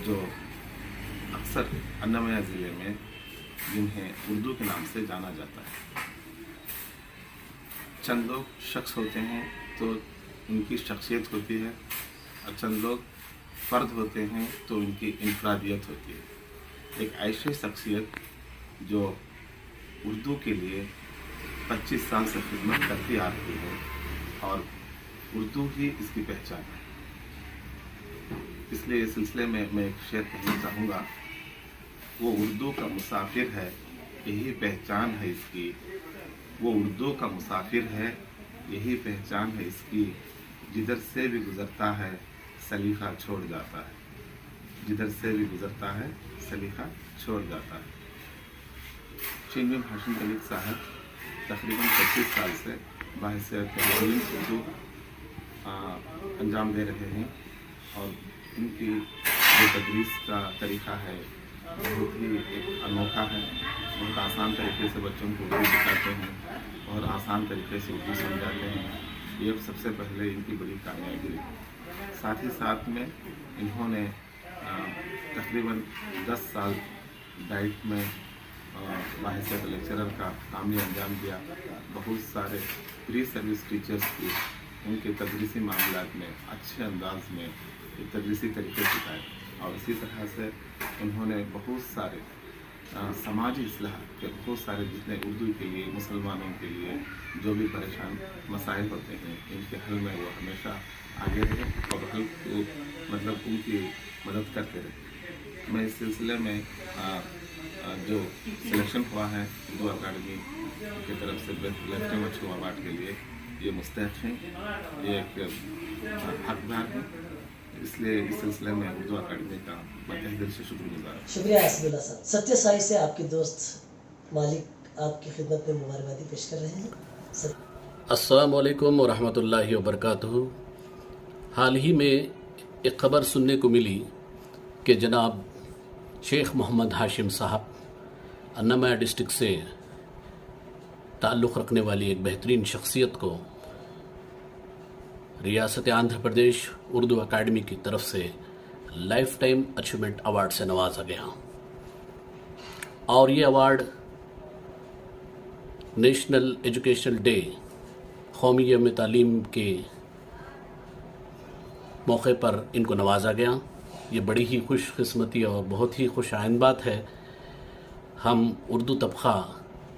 Speaker 10: जो अक्सर अन्नमया ज़िले में जिन्हें उर्दू के नाम से जाना जाता है। चंद लोग शख्स होते हैं तो उनकी शख्सियत होती है, और चंद लोग फ़र्द होते हैं तो उनकी इनफरादियत होती है। एक ऐसी शख्सियत जो उर्दू के लिए 25 साल से खिदमत करती आ रही है और उर्दू ही इसकी पहचान है। इसलिए इस सिलसिले में मैं एक शेर कहना चाहूँगा, वो उर्दू का मुसाफिर है, यही पहचान है इसकी। वो उर्दू का मुसाफिर है, यही पहचान है इसकी। जिधर से भी गुज़रता है सलीखा छोड़ जाता है, जिधर से भी गुज़रता है सलीखा छोड़ जाता है। शीन मीम हाशिम तलीफ साहब तकरीबन 25 साल से बाहैसियत उर्दू अंजाम दे रहे हैं और इनकी जो तदरीस का तरीक़ा है बहुत ही एक अनोखा है। बहुत आसान तरीके से बच्चों को उर्दू सिखाते हैं और आसान तरीके से उर्दू समझाते हैं। ये सबसे पहले इनकी बड़ी कामयाबी है। साथ ही साथ में इन्होंने तकरीबन 10 साल डाइट में बाहैसियत लेक्चरर का काम भी अंजाम दिया। बहुत सारे प्री सर्विस टीचर्स की उनके तदरीसी मामलात में अच्छे अंदाज में एक तदरीसी तरीके सिखाए और इसी तरह से उन्होंने बहुत सारे समाजी इस्लाह के बहुत सारे जितने उर्दू के लिए मुसलमानों के लिए जो भी परेशान मसाइल होते हैं इनके हल में वो हमेशा आगे रहे और हल को मतलब उनकी मदद करते रहे। मैं इस सिलसिले में जो सिलेक्शन हुआ है उर्दू अकाडमी की तरफ से बेस्ट लाइफ टाइम अवार्ड के लिए ये मुस्तहक हैं, ये एक हकदार हैं, इसलिए इस सिलसिले में उर्दू अकाडमी का मैं तहे दिल से शुक्रगुजार हूँ।
Speaker 2: शुक्रिया असदुल्ला साहब। सत्य साई से आपके दोस्त मालिक आपकी खिदमत में मुबारकबादी पेश कर रहे हैं।
Speaker 11: अस्सलाम वालेकुम व रहमतुल्लाहि व बरकातुहू। हाल ही में एक ख़बर सुनने को मिली कि जनाब शेख मोहम्मद हाशिम साहब अन्नामया डिस्ट्रिक्ट से ताल्लुक़ रखने वाली एक बेहतरीन शख्सियत को रियासत आंध्र प्रदेश उर्दू अकाडमी की तरफ से लाइफ टाइम अचीवमेंट अवार्ड से नवाजा गया और ये अवार्ड नेशनल एजुकेशनल डे कौमी यौम तालीम के मौके पर इनको नवाजा गया। ये बड़ी ही खुशकिस्मती और बहुत ही खुश आइंद बात है। हम उर्दू तबक़ा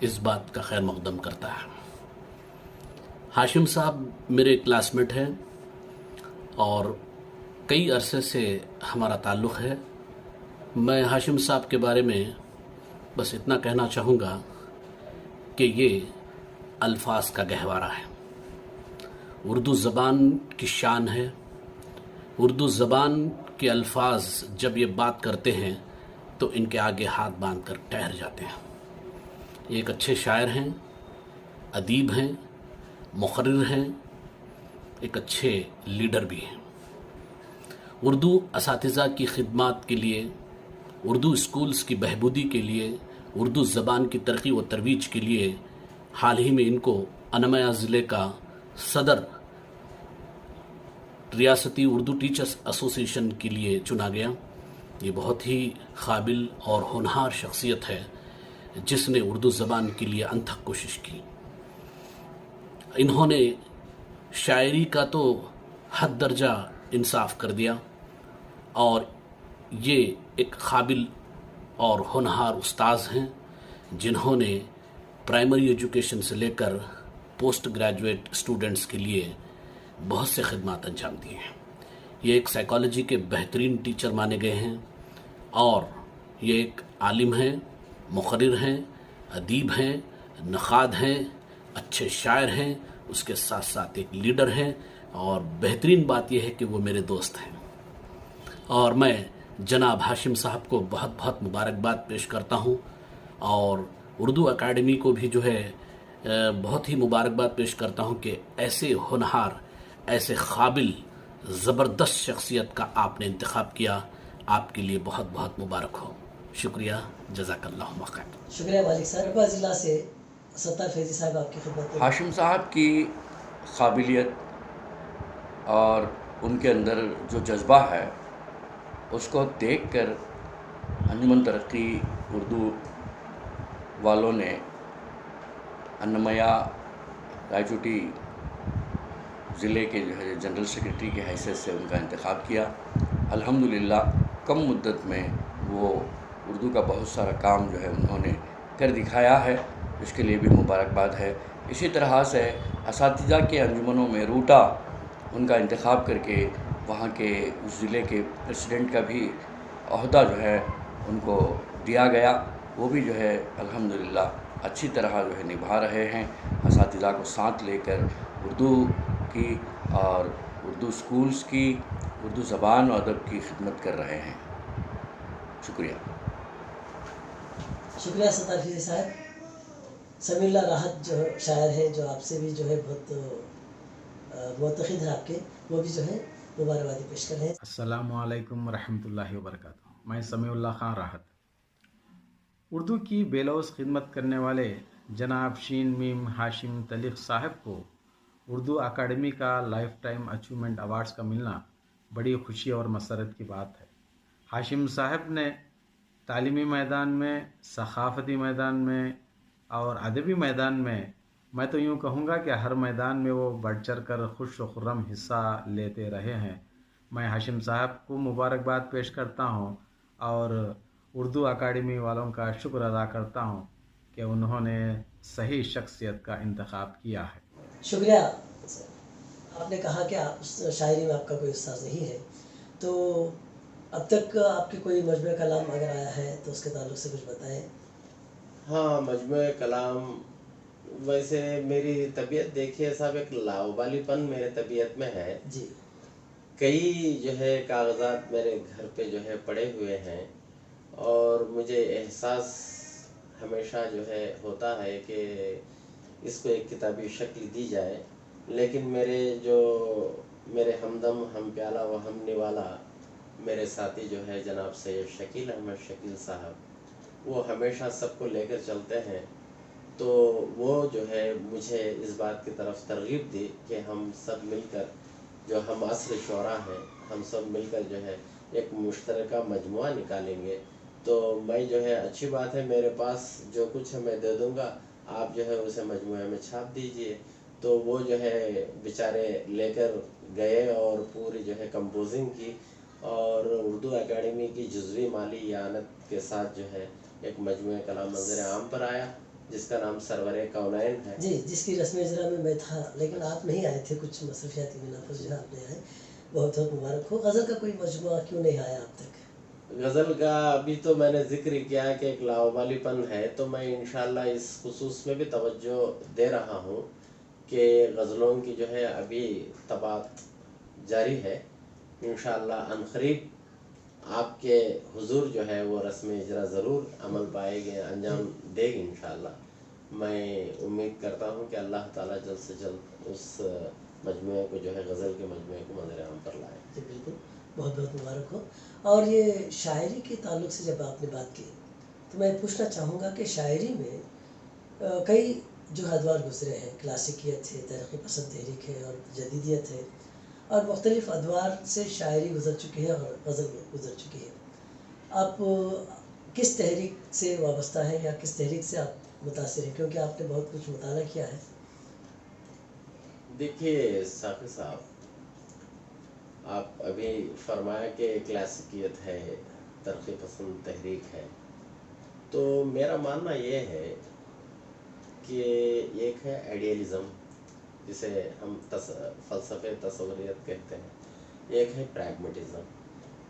Speaker 11: इस बात का खैर मक़दम करता है। हाशिम साहब मेरे क्लासमेट हैं और कई अरसे से हमारा ताल्लुक़ है। मैं हाशिम साहब के बारे में बस इतना कहना चाहूँगा कि ये अल्फाज का गहवारा है। उर्दू ज़बान की शान है। उर्दू ज़बान के अल्फाज जब ये बात करते हैं तो इनके आगे हाथ बांध कर ठहर जाते हैं। ये एक अच्छे शायर हैं, अदीब हैं, मुक़र्रिर हैं, एक अच्छे लीडर भी हैं। उर्दू असातिज़ा की खिदमत के लिए, उर्दू स्कूल्स की बहबूदी के लिए, उर्दू ज़बान की तरक्की व तरवीज के लिए हाल ही में इनको अन्नामया ज़िले का सदर रियासती उर्दू टीचर्स एसोसिएशन के लिए चुना गया। ये बहुत ही काबिल और होनहार शख्सियत है जिसने उर्दू ज़बान के लिए अनथक कोशिश की। इन्होंने शायरी का तो हद दर्जा इंसाफ कर दिया और ये एक काबिल और होनहार उस्ताद हैं जिन्होंने प्राइमरी एजुकेशन से लेकर पोस्ट ग्रेजुएट स्टूडेंट्स के लिए बहुत से खिदमत अंजाम दिए हैं। ये एक साइकोलॉजी के बेहतरीन टीचर माने गए हैं और ये एक आलिम हैं, मुक़र्रिर हैं, अदीब हैं, नक़ाद हैं, अच्छे शायर हैं, उसके साथ साथ एक लीडर हैं और बेहतरीन बात यह है कि वो मेरे दोस्त हैं। और मैं जनाब हाशिम साहब को बहुत बहुत मुबारकबाद पेश करता हूँ और उर्दू अकाडमी को भी जो है बहुत ही मुबारकबाद पेश करता हूँ कि ऐसे होनहार, ऐसे काबिल ज़बरदस्त शख्सियत का आपने इंतखाब किया। आपके लिए बहुत बहुत मुबारक हो। शुक्रिया, जज़ाकल्लाहु खैर।
Speaker 2: शुक्रिया मालिक साहब। ज़िला से सत्तार फैज़ी साहब आपकी खिदमत में।
Speaker 12: हाशिम साहब की काबिलियत और उनके अंदर जो जज्बा है उसको देखकर अंजुमन तरक्की उर्दू वालों ने अन्नामया रायचूटी ज़िले के जो है जनरल सेक्रेटरी की हैसियत से उनका इंतखाब किया। अल्हम्दुलिल्लाह कम मुद्दत में वो उर्दू का बहुत सारा काम जो है उन्होंने कर दिखाया है, इसके लिए भी मुबारकबाद है। इसी तरह से असातिज़ा के अंजुमनों में रूटा उनका इंतखाब करके वहाँ के उस ज़िले के प्रेसिडेंट का भी अहदा जो है उनको दिया गया। वो भी जो है अल्हम्दुलिल्लाह अच्छी तरह जो है निभा रहे हैं। असातिज़ा को साथ लेकर उर्दू की और उर्दू स्कूल्स की, उर्दू ज़बान और अदब की खिदमत कर रहे हैं। शुक्रिया।
Speaker 2: शुक्रिया सत्तार फैज़ी साहब। समीउल्लाह राहत जो शायर हैं, जो आपसे भी जो है बहुत मुतक़िद हैं आपके, वो भी जो है मुबारकबादी पेश कर रहे हैं।
Speaker 13: अस्सलामु अलैकुम व रहमतुल्लाहि व बरकातुहू। मैं समीउल्लाह खान राहत। उर्दू की बेलौस खिदमत करने वाले जनाब शीन मीम हाशिम तलीक़ साहब को उर्दू अकाडमी का लाइफ टाइम अचीवमेंट अवार्ड्स का मिलना बड़ी खुशी और मसरत की बात है। हाशिम साहब ने तालीमी मैदान में, सक़ाफ़ती मैदान में और अदबी मैदान में मैं तो यूँ कहूँगा कि हर मैदान में वो बढ़ चढ़ कर खुश व खुर्रम हिस्सा लेते रहे हैं। मैं हाशिम साहब को मुबारकबाद पेश करता हूँ और उर्दू अकाडमी वालों का शुक्र अदा करता हूँ कि उन्होंने सही शख्सियत का इंतखाब किया है।
Speaker 2: शुक्रिया। आपने कहा कि उस शायरी में आपका कोई उस्ताद नहीं है, तो अब तक आपके कोई मजमूए कलाम अगर आया है तो उसके ताल्लुक से कुछ बताएं।
Speaker 3: हाँ, मजमूए कलाम, वैसे मेरी तबीयत देखिए साहब, एक लाउबालीपन मेरे तबीयत में है
Speaker 2: जी।
Speaker 3: कई जो है कागजात मेरे घर पे जो है पड़े हुए हैं और मुझे एहसास हमेशा जो है होता है कि इसको एक किताबी शक्ल दी जाए, लेकिन मेरे हमदम हम प्याला व हम निवाला मेरे साथी जो है जनाब सैयद शकील अहमद शकील साहब, वो हमेशा सबको लेकर चलते हैं। तो वो जो है मुझे इस बात की तरफ तरगीब दी कि हम सब मिलकर, जो हम असर शोरा हैं, हम सब मिलकर जो है एक मुश्तरका मजमुआ निकालेंगे। तो मैं जो है, अच्छी बात है, मेरे पास जो कुछ है मैं दे दूँगा, आप जो है उसे मजमुए में छाप दीजिए। तो वो जो है बेचारे लेकर गए और पूरी जो है कंपोजिंग की और उर्दू एकेडमी की जुज़वी माली यानत के साथ जो है एक मजमुए कलाम मंज़र आम पर आया जिसका नाम सरवरे कौनैन है
Speaker 2: जी, जिसकी रस्म इजरा में मैं था, लेकिन आप नहीं आए थे, कुछ मसरूफियाती बिना पर जो है आपने आए, बहुत बहुत मुबारक हो। गज़ल का कोई मजमुआ क्यों नहीं आया अब तक?
Speaker 3: गज़ल का अभी तो मैंने जिक्र किया कि एक लावालीपन है, तो मैं इंशाल्लाह इस खुसूस में भी तवज्जो दे रहा हूँ कि गज़लों की जो है अभी तबात जारी है। इंशाल्लाह अनक़रीब आपके हुजूर जो है वो रस्म इजरा ज़रूर अमल पाएंगे, अंजाम देगी इंशाल्लाह। मैं उम्मीद करता हूँ कि अल्लाह ताला जल्द से जल्द उस मजमुए को जो है गज़ल के मजमुए को मंज़र आम पर लाए।
Speaker 2: जी बिल्कुल, बहुत बहुत मुबारक हो। और ये शायरी के ताल्लुक से जब आपने बात की तो मैं पूछना चाहूँगा कि शायरी में कई जो अदवार गुजरे हैं, क्लासिकियत है, तरक्की पसंद तहरीक है और जदीदियत है, और मुख्तलिफ़ अदवार से शायरी गुजर चुकी है और गज़ल गुजर चुकी है। आप किस तहरीक से वाबस्ता है या किस तहरीक से आप मुतासिर हैं, क्योंकि आपने बहुत कुछ मुताला किया है?
Speaker 3: देखिए साक़ी साहब, आप अभी फरमाया कि क्लासिकियत है, तरक्की पसंद तहरीक है, तो मेरा मानना ये है कि एक है आइडियलिज़म जिसे हम फ़लसफ़े तसव्वुरियत कहते हैं, एक है प्रैग्मेटिज़म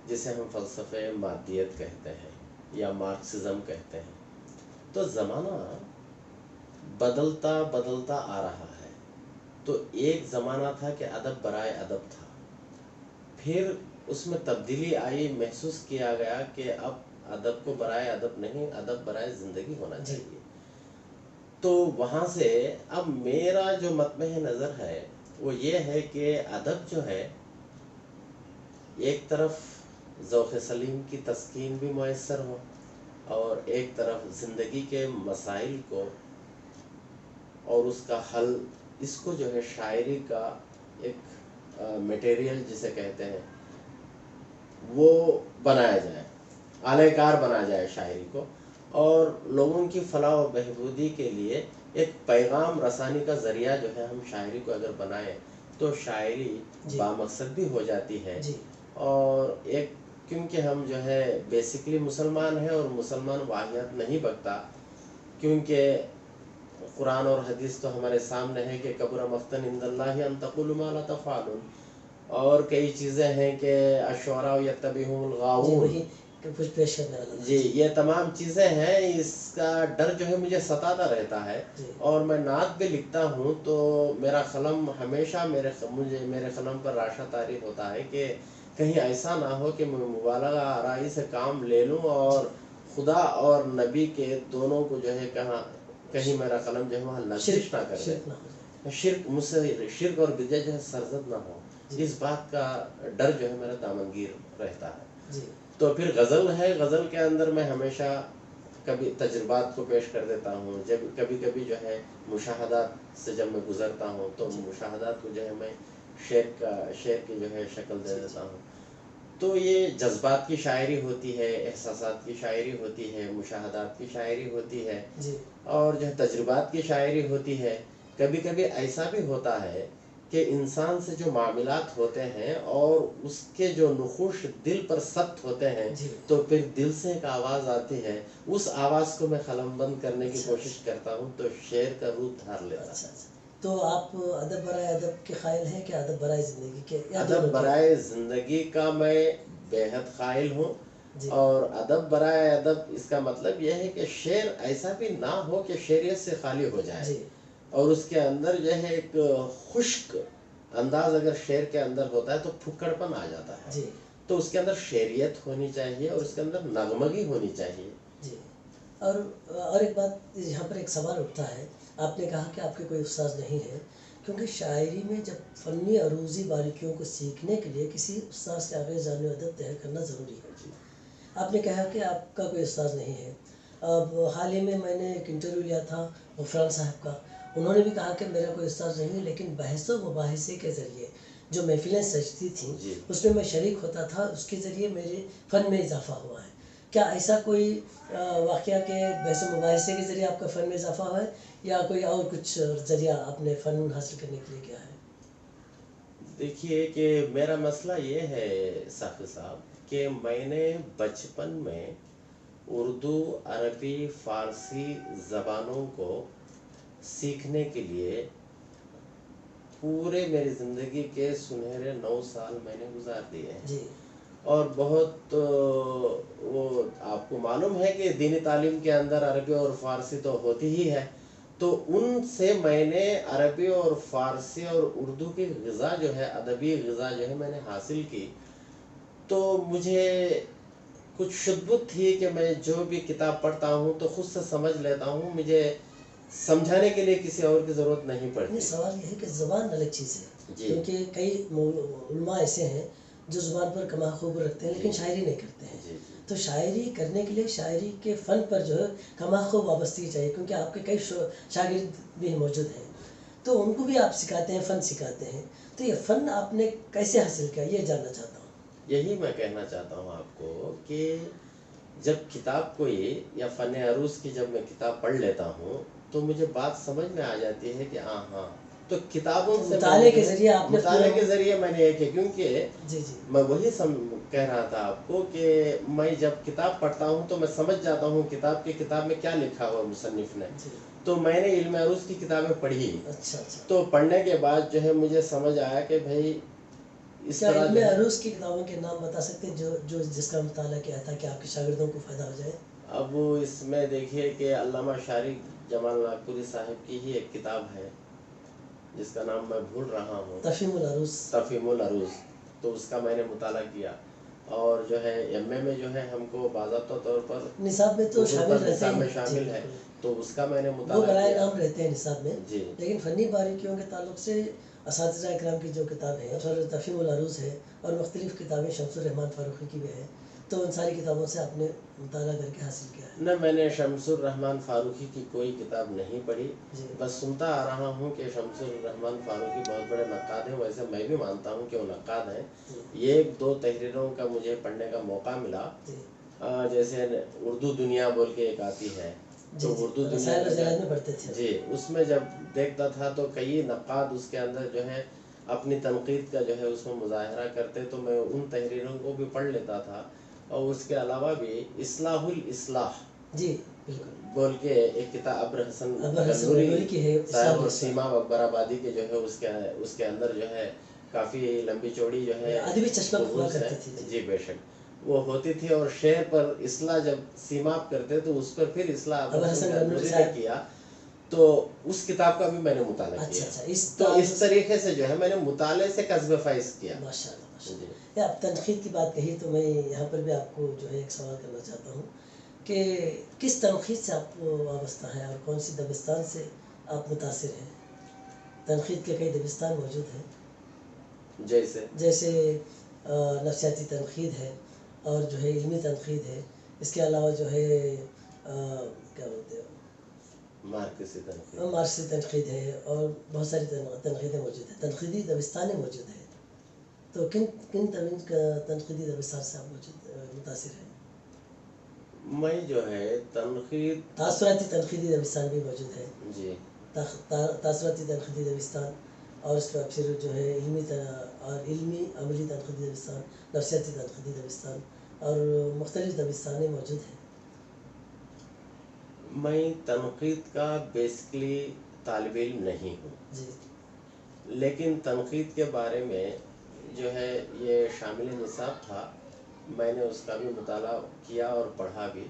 Speaker 3: जिसे हम फ़लसफ़े मादियत कहते हैं या मार्क्सिज़म कहते हैं। तो ज़माना बदलता बदलता आ रहा है। तो एक ज़माना था कि अदब बराए अदब था, फिर उसमें तब्दीली आई, महसूस किया गया कि अब अदब को बराए अदब नहीं, अदब बराए ज़िंदगी होना चाहिए। तो वहाँ से अब मेरा जो मतमह नज़र है वो ये है कि अदब जो है, एक तरफ ज़ौक़ सलीम की तस्कीन भी मुयस्सर हो और एक तरफ ज़िंदगी के मसाइल को और उसका हल, इसको जो है शायरी का एक मटेरियल जिसे कहते हैं वो बनाया जाए, आलेकार बनाया जाए शायरी को, और लोगों की फलाह व बहबूदी के लिए एक पैगाम रसानी का ज़रिया जो है हम शायरी को अगर बनाएं तो शायरी बामकसद भी हो जाती है। और एक, क्योंकि हम जो है बेसिकली मुसलमान हैं और मुसलमान वाहियत नहीं बकता, क्योंकि कुरान और हदीस तो हमारे सामने है कि कबुर मख्तन इंदल्लाहि अन तक़ूलू मा ला तफ़अलून, और कई चीज़ें हैं कि अश्शुअरा यत्तबिहुल गावून,
Speaker 2: कुछ पेश करने वाला
Speaker 3: जी, ये तमाम चीज़ें हैं। इसका डर जो है मुझे सताता रहता है और मैं नात भी लिखता हूँ तो मेरा कलम हमेशा मेरे कलम पर राशा तारी होता है कि कहीं ऐसा ना हो कि मैं मुबालगा आराई से काम ले लूँ और खुदा और नबी के दोनों को जो है कहीं मेरा कलम जो है वहाँ लग़ज़िश ना करे, शिर्क मुझसे शिर्क और बिदअत जो है सरजद ना हो, इस बात का डर जो है मेरा दामनगीर रहता है। तो फिर गज़ल है, गज़ल के अंदर मैं हमेशा कभी तजुर्बात को पेश कर देता हूँ, जब कभी कभी जो है मुशाहदात से जब मैं गुज़रता हूँ तो मुशाहदात को जो है मैं शेर की जो है शक्ल दे देता हूँ। तो ये जज्बात की शायरी होती है, एहसासात की शायरी होती है, मुशाहदात की शायरी होती है और जो है तजुर्बात की शायरी होती है। کبھی کبھی ایسا بھی ہوتا ہے کہ انسان سے جو معاملات ہوتے ہیں اور اس کے جو نقوش دل پر ثبت ہوتے ہیں تو پھر دل سے ایک آواز آتی ہے، اس آواز کو میں قلم بند کرنے کی کوشش کرتا ہوں تو شعر کا روپ دھار لیتا ہے۔
Speaker 2: تو آپ ادب برائے ادب کے قائل ہیں کہ ادب برائے زندگی کے؟
Speaker 3: ادب برائے زندگی کا میں بے حد قائل ہوں، اور ادب برائے ادب اس کا مطلب یہ ہے کہ شعر ایسا بھی نہ ہو کہ شعریت سے خالی ہو جائے، اور اس کے اندر جو ہے ایک خشک انداز اگر شعر کے اندر ہوتا ہے تو پھکڑ پن آ جاتا ہے، تو اس کے اندر شعریت ہونی چاہیے اور اس کے اندر نغمگی ہونی چاہیے۔
Speaker 2: جی، اور ایک بات یہاں پر ایک سوال اٹھتا ہے، آپ نے کہا کہ آپ کے کوئی استاد نہیں ہے، کیونکہ شاعری میں جب فنی عروضی باریکیوں کو سیکھنے کے لیے کسی استاد سے آگے جان و ادب طے کرنا ضروری ہے۔ آپ نے کہا کہ آپ کا کوئی استاد نہیں ہے۔ اب حال ہی میں نے ایک انٹرویو لیا تھا غفران صاحب کا، انہوں نے بھی کہا کہ میرا کوئی استاد نہیں، لیکن بحث و مباحثے کے ذریعے جو محفلیں سجتی تھیں اس میں شریک ہوتا تھا، اس کے ذریعے میرے فن میں اضافہ ہوا ہے۔ کیا ایسا کوئی واقعہ کہ بحث و مباحثے کے ذریعے آپ کا فن میں اضافہ ہوا ہے، یا کوئی اور کچھ ذریعہ آپ نے فن حاصل کرنے کے لیے کیا ہے؟
Speaker 3: دیکھیے کہ میرا مسئلہ یہ ہے ساقی صاحب کہ میں نے بچپن میں اردو، عربی، فارسی زبانوں کو سیکھنے کے لیے پورے میری زندگی کے سنہرے 9 سال میں نے گزار دیے ہیں، اور بہت وہ آپ کو معلوم ہے کہ دینی تعلیم کے اندر عربی اور فارسی تو ہوتی ہی ہے، تو ان سے میں نے عربی اور فارسی اور اردو کی غذا جو ہے، ادبی غذا جو ہے میں نے حاصل کی، تو مجھے کچھ شدت تھی کہ میں جو بھی کتاب پڑھتا ہوں تو خود سے سمجھ لیتا ہوں، مجھے سمجھانے کے لیے کسی اور کی ضرورت نہیں پڑتی۔
Speaker 2: سوال یہ ہے کہ زبان الگ چیز ہے، کیونکہ کئی علماء ایسے ہیں جو زبان پر کما خوب رکھتے ہیں لیکن شاعری نہیں کرتے ہیں، تو شاعری کرنے کے لیے شاعری کے فن پر جو ہے کما خوب وابستگی چاہیے، کیونکہ آپ کے کئی شاگرد بھی موجود ہیں، تو ان کو بھی آپ سکھاتے ہیں، فن سکھاتے ہیں، تو یہ فن آپ نے کیسے حاصل کیا، یہ جاننا چاہتا ہوں۔
Speaker 3: یہی میں کہنا چاہتا ہوں آپ کو کہ جب کتاب کوئی یا فن عروض کی جب میں کتاب پڑھ لیتا ہوں تو مجھے بات سمجھ میں آ جاتی ہے کہ ہاں تو کتابوں سے
Speaker 2: مطالعے کے ذریعے آپ نے
Speaker 3: مطالعے کے ذریعے میں نے ایک ہے، کیونکہ میں وہی کہہ رہا تھا آپ کو کہ میں جب کتاب پڑھتا ہوں تو میں سمجھ جاتا ہوں کتاب میں کیا لکھا ہوا مصنف نے، تو میں نے علم عروض کی کتابیں پڑھی، تو پڑھنے کے بعد جو ہے مجھے سمجھ آیا کہ بھائی اس طرح
Speaker 2: علم عروض کی کتابوں کے نام بتا سکتے ہیں جو جس کا مطالعہ کیا تھا کہ آپ کے شاگردوں کو فائدہ ہو جائے؟
Speaker 3: اب اس میں دیکھیے کہ علامہ شارق جمال ناگپوری صاحب کی ہی ایک کتاب ہے جس کا نام میں بھول رہا ہوں، تفہیم العروض، تو اس کا میں نے مطالعہ کیا، اور جو ہے ایم اے میں جو ہے ہم کو باضابطہ طور پر
Speaker 2: نصاب میں تو
Speaker 3: شامل ہے، تو اس کا میں نے مطالعہ کیا، وہ
Speaker 2: برائے نام رہتے ہیں نصاب میں، لیکن فنی باریکیوں کے تعلق سے اساتذہ اکرام کی جو کتاب ہے تفہیم العروض ہے، اور مختلف کتابیں شمس الرحمان فاروقی کی بھی ہے، تو ان ساری کتابوں سے آپ نے مطالعہ کر کے حاصل کیا ہے؟
Speaker 3: نہ، میں نے شمس الرحمان فاروقی کی کوئی کتاب نہیں پڑھی، بس سنتا آ رہا ہوں کہ شمس الرحمان فاروقی بہت بڑے نقاد ہیں، ویسے میں بھی مانتا ہوں کہ وہ نقاد ہیں، یہ 2 تحریروں کا مجھے پڑھنے کا موقع ملا، جیسے اردو دنیا بول کے ایک آتی ہے، تو اردو دنیا اس میں جب دیکھتا تھا تو کئی نقاد اس کے اندر جو ہے اپنی تنقید کا جو ہے اس میں مظاہرہ کرتے، تو میں ان تحریروں کو بھی پڑھ لیتا تھا، اور اس کے علاوہ بھی اصلاح الاصلاح بول کے ایک کتاب ابر حسن غنوری صاحب اور سیما اکبر آبادی کے جو ہے اس کے اندر جو ہے کافی لمبی چوڑی جو ہے
Speaker 2: ادبی چشمہ ہوا کرتی تھی،
Speaker 3: جی بے شک وہ ہوتی تھی، اور شعر پر اصلاح جب سیماب کرتے تو اس پر پھر اصلاح ابر حسن غنوری نے کیا، تو اس کتاب کا بھی میں نے مطالعہ کیا، تو اس طریقے سے جو ہے میں نے مطالعے سے کسب فیض کیا۔
Speaker 2: ماشاءاللہ ماشاءاللہ۔ آپ تنقید کی بات کہی تو میں یہاں پر بھی آپ کو جو ہے ایک سوال کرنا چاہتا ہوں کہ کس تنقید سے آپ وابستہ ہیں اور کون سی دبستان سے آپ متاثر ہیں؟ تنقید کے کئی دبستان موجود ہیں، جیسے نفسیاتی تنقید ہے، اور جو ہے علمی تنقید ہے، اس کے علاوہ جو ہے کیا بولتے ہیں مارکسی تنقید ہے، اور بہت ساری تنقیدیں موجود ہیں، تنقیدی دبستانیں موجود ہیں، تو کن تنقیدی دبستان سے آپ متاثر ہیں؟
Speaker 3: میں جو ہے تنقید
Speaker 2: تاثراتی تنقیدی دبستان بھی موجود ہے، تاثراتی تنقیدی دبستان، اور اس کے بعد پھر جو ہے علمی عملی تنقیدی دبستان، نفسیاتی تنقیدی دبستان اور مختلف دبستانیں موجود ہیں۔
Speaker 3: میں تنقید کا بیسکلی طالب علم نہیں ہوں،
Speaker 2: جی،
Speaker 3: لیکن تنقید کے بارے میں جو ہے یہ شامل نصاب تھا، میں نے اس کا بھی مطالعہ کیا اور پڑھا بھی،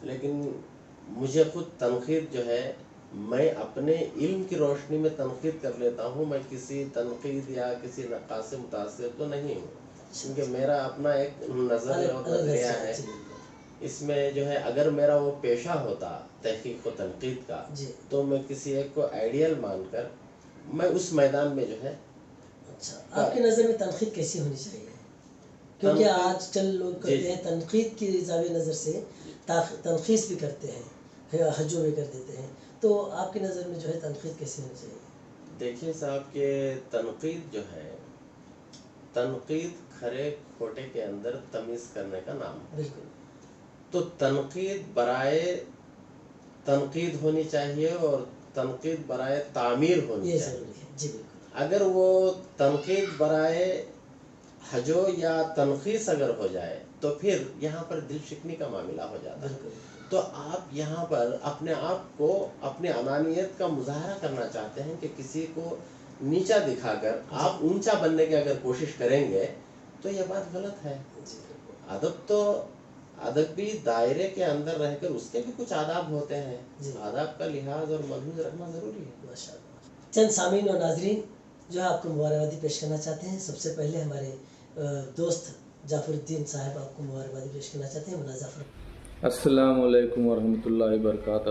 Speaker 3: لیکن مجھے خود تنقید جو ہے میں اپنے علم کی روشنی میں تنقید کر لیتا ہوں، میں کسی تنقید یا کسی نقاش سے متاثر تو نہیں ہوں، کیونکہ میرا اپنا ایک نظر اور نظریہ ہے۔ اس میں جو ہے اگر میرا وہ پیشہ ہوتا تحقیق و تنقید کا، تو میں کسی ایک کو آئیڈیل مان کر میں اس میدان میں جو ہے۔
Speaker 2: اچھا، آپ کی نظر میں تنقید کیسی ہونی چاہیے؟ کیونکہ آج کل لوگ کرتے ہیں تنقید کی زاویہ نظر سے تنقیص بھی کرتے ہیں، حجو بھی کر دیتے ہیں، تو آپ کی نظر میں جو ہے تنقید کیسی ہونی چاہیے؟
Speaker 3: دیکھیے صاحب کہ تنقید جو ہے، تنقید کھرے کھوٹے کے اندر تمیز کرنے کا نام ہے۔
Speaker 2: بالکل۔
Speaker 3: تو تنقید برائے تنقید ہونی چاہیے اور تنقید برائے تعمیر ہونی چاہیے۔
Speaker 2: ضروری ہے، جی بالکل۔
Speaker 3: اگر وہ تنقید برائے حجو یا تنقیص اگر ہو جائے تو پھر یہاں پر دل شکنی کا معاملہ ہو جاتا ہے۔ تو آپ یہاں پر اپنے آپ کو اپنے انانیت کا مظاہرہ کرنا چاہتے ہیں کہ کسی کو نیچا دکھا کر آپ اونچا بننے کی اگر کوشش کریں گے تو یہ بات غلط ہے۔ ادب تو ادبی دائرے کے اندر رہ کر اس کے بھی کچھ آداب ہوتے ہیں، آداب کا لحاظ اور ملحوظ رکھنا ضروری ہے۔
Speaker 2: ماشاءاللہ۔ چند سامعین اور ناظرین جو ہے آپ کو مبارکبادی پیش کرنا چاہتے ہیں۔ سب سے پہلے ہمارے دوست جعفر الدین صاحب آپ کو مبارکبادی پیش کرنا چاہتے ہیں۔ مناظر۔
Speaker 14: السلام علیکم ورحمۃ اللہ وبرکاتہ۔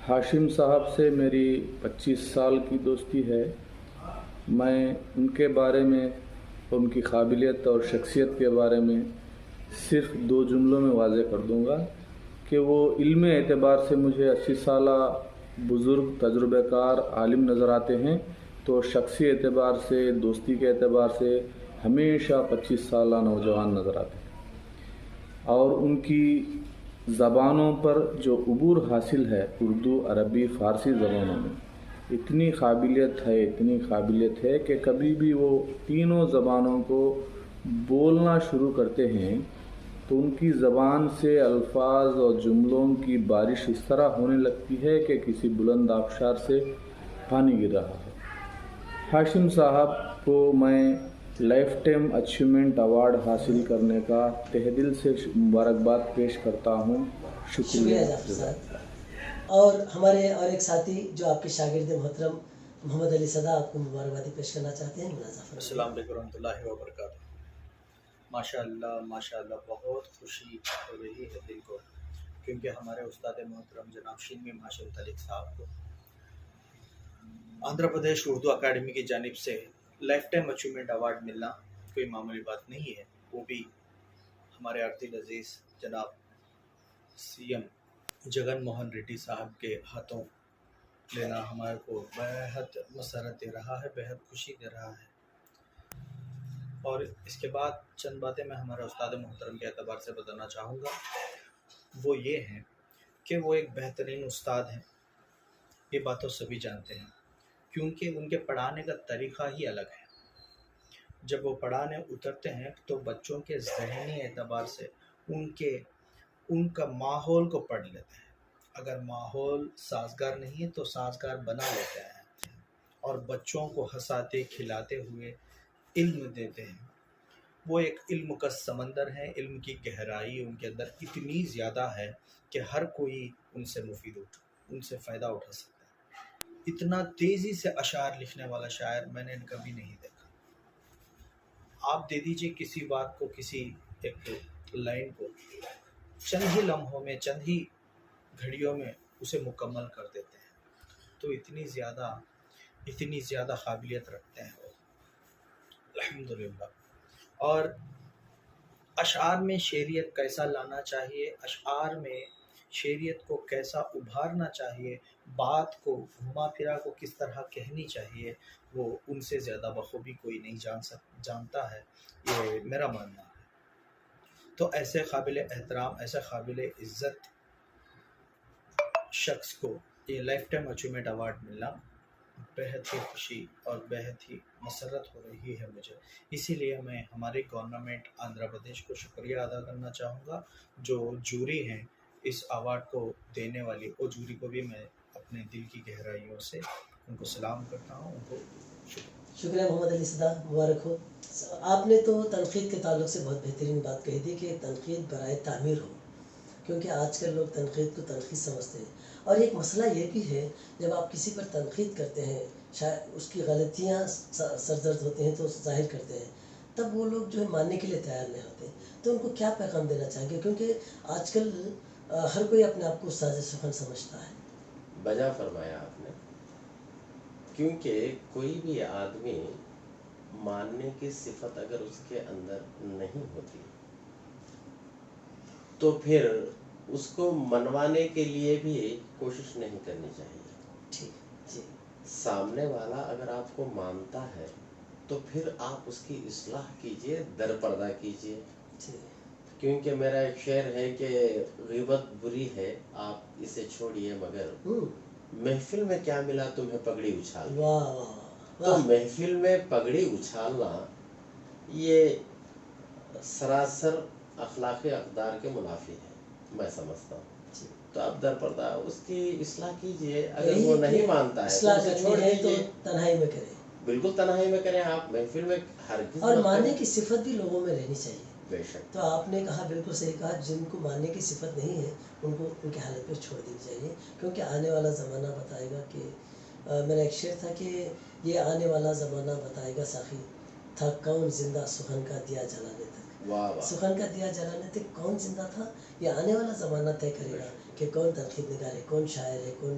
Speaker 14: ہاشم صاحب سے میری 25 سال کی دوستی ہے۔ میں ان کے بارے میں، ان کی قابلیت اور شخصیت کے بارے میں صرف 2 جملوں میں واضح کر دوں گا کہ وہ علم اعتبار سے مجھے 80 سالہ بزرگ تجربہ کار عالم نظر آتے ہیں، تو شخصی اعتبار سے، دوستی کے اعتبار سے ہمیشہ 25 سالہ نوجوان نظر آتے ہیں۔ اور ان کی زبانوں پر جو عبور حاصل ہے، اردو، عربی، فارسی زبانوں میں اتنی قابلیت ہے کہ کبھی بھی وہ تینوں زبانوں کو بولنا شروع کرتے ہیں تو ان کی زبان سے الفاظ اور جملوں کی بارش اس طرح ہونے لگتی ہے کہ کسی بلند آبشار سے پانی گر رہا ہے۔ ہاشم صاحب کو میں لائف ٹائم اچیومنٹ ایوارڈ حاصل کرنے کا تہ دل سے مبارکباد پیش کرتا ہوں۔
Speaker 2: شکریہ جعفر صاحب۔ اور ہمارے اور ایک ساتھی جو آپ کے شاگرد محترم محمد علی صدا آپ کو مبارکبادی پیش کرنا چاہتے ہیں۔
Speaker 1: السلام علیکم ورحمۃ اللہ وبرکاتہ۔ ماشاء اللہ بہت خوشی ہو رہی ہے دل کو، کیونکہ ہمارے استاد محترم جناب شین میم ہاشم طلیق صاحب کو آندھرا پردیش اردو اکیڈمی کی جانب سے لائف ٹائم اچیومنٹ ایوارڈ ملنا کوئی معمولی بات نہیں ہے، وہ بھی ہمارے عزیز عزیز جناب سی ایم جگن موہن ریڈی صاحب کے ہاتھوں لینا ہمارے کو بہت مسرت دے رہا ہے، بہت خوشی دے رہا ہے۔ اور اس کے بعد چند باتیں میں ہمارے استاد محترم کے اعتبار سے بتانا چاہوں گا، وہ یہ ہیں کہ وہ ایک بہترین استاد ہیں، یہ بات تو سبھی جانتے ہیں، کیونکہ ان کے پڑھانے کا طریقہ ہی الگ ہے۔ جب وہ پڑھانے اترتے ہیں تو بچوں کے ذہنی اعتبار سے ان کا ماحول کو پڑھ لیتے ہیں، اگر ماحول سازگار نہیں ہے تو سازگار بنا لیتے ہیں، اور بچوں کو ہنساتے کھلاتے ہوئے علم دیتے ہیں۔ وہ ایک علم کا سمندر ہے، علم کی گہرائی ان کے اندر اتنی زیادہ ہے کہ ہر کوئی ان سے فائدہ اٹھا سکتا ہے۔ اتنا تیزی سے اشعار لکھنے والا شاعر میں نے کبھی نہیں دیکھا۔ آپ دے دیجئے کسی بات کو، کسی ایک لائن کو، چند ہی لمحوں میں، چند ہی گھڑیوں میں اسے مکمل کر دیتے ہیں، تو اتنی زیادہ قابلیت رکھتے ہیں وہ، الحمدللہ۔ اور اشعار میں شعریت کیسا لانا چاہیے، اشعار میں شعریت کو کیسا ابھارنا چاہیے، بات کو گھما پھرا کو کس طرح کہنی چاہیے، وہ ان سے زیادہ بخوبی کوئی نہیں جانتا ہے، یہ میرا ماننا ہے۔ تو ایسے قابل احترام، ایسے قابل عزت شخص کو ये लाइफ टाइम अचीवमेंट अवार्ड मिलना बेहद ही खुशी और बेहद ही मसरत हो रही है मुझे। इसीलिए मैं हमारे गवर्नमेंट आंध्र प्रदेश को शुक्रिया अदा करना चाहूँगा। जो जूरी हैं इस अवार्ड को देने वाली, वो जूरी को भी मैं अपने दिल की गहराइयों से उनको सलाम करता हूँ, उनको
Speaker 2: शुक्रिया मोहम्मद अली सदा, मुबारक हो। आपने तो तनकीद के ताल्लुक से बहुत बेहतरीन बात कही थी कि तनकीद बराए तामीर हो, क्योंकि आजकल लोग तनकीद को तनकीद समझते हैं। और एक मसला ये भी है, जब आप किसी पर तनकीद करते हैं, शायद उसकी गलतियाँ सरदर्द होती हैं तो ज़ाहिर करते हैं, तब वो लोग जो है मानने के लिए तैयार नहीं होते। तो उनको क्या पैगाम देना चाहेंगे, क्योंकि आजकल हर कोई अपने आप को उस्ताद सुखन समझता है।
Speaker 3: बजा फरमाया आपने, क्योंकि कोई भी आदमी मानने की सिफत अगर उसके अंदर नहीं होती तो फिर उसको मनवाने के लिए भी कोशिश नहीं करनी चाहिए।
Speaker 2: ठीक जी।
Speaker 3: सामने वाला अगर आपको मानता है तो फिर आप उसकी इस्लाह कीजिए, दरपर्दा कीजिए। क्योंकि मेरा एक शेर है कि ग़ीबत बुरी है, आप इसे छोड़िए, मगर महफिल में क्या मिला तुम्हें पगड़ी उछाल। तो महफिल में पगड़ी उछालना ये सरासर अखलाक़ी अक़दार के मुनाफी है, मैं समझता हूँ। तो आप दरपर्दा उसकी इस्लाह कीजिए, अगर वो नहीं मानता है तो उसे छोड़ दीजिए,
Speaker 2: तन्हाई में करें,
Speaker 3: बिल्कुल तन्हाई में करें। आप महफिल में हरगिज़
Speaker 2: और मानने की सिफत भी लोगों में रहनी चाहिए।
Speaker 3: बेशक।
Speaker 2: तो आपने कहा, बिल्कुल सही कहा, जिनको मानने की सिफत नहीं है उनको उनकी हालत पर छोड़ देनी चाहिए, क्योंकि आने वाला ज़माना बताएगा कि मेरा एक शेर था कि ये आने वाला ज़माना बताएगा साखी था कौन जिंदा सुखन का दिया जलाने तक। सुखन का दिया जलाने तक कौन जिंदा था, ये आने वाला ज़माना तय करेगा कि कौन तनकीद निगार है, कौन शायर है, कौन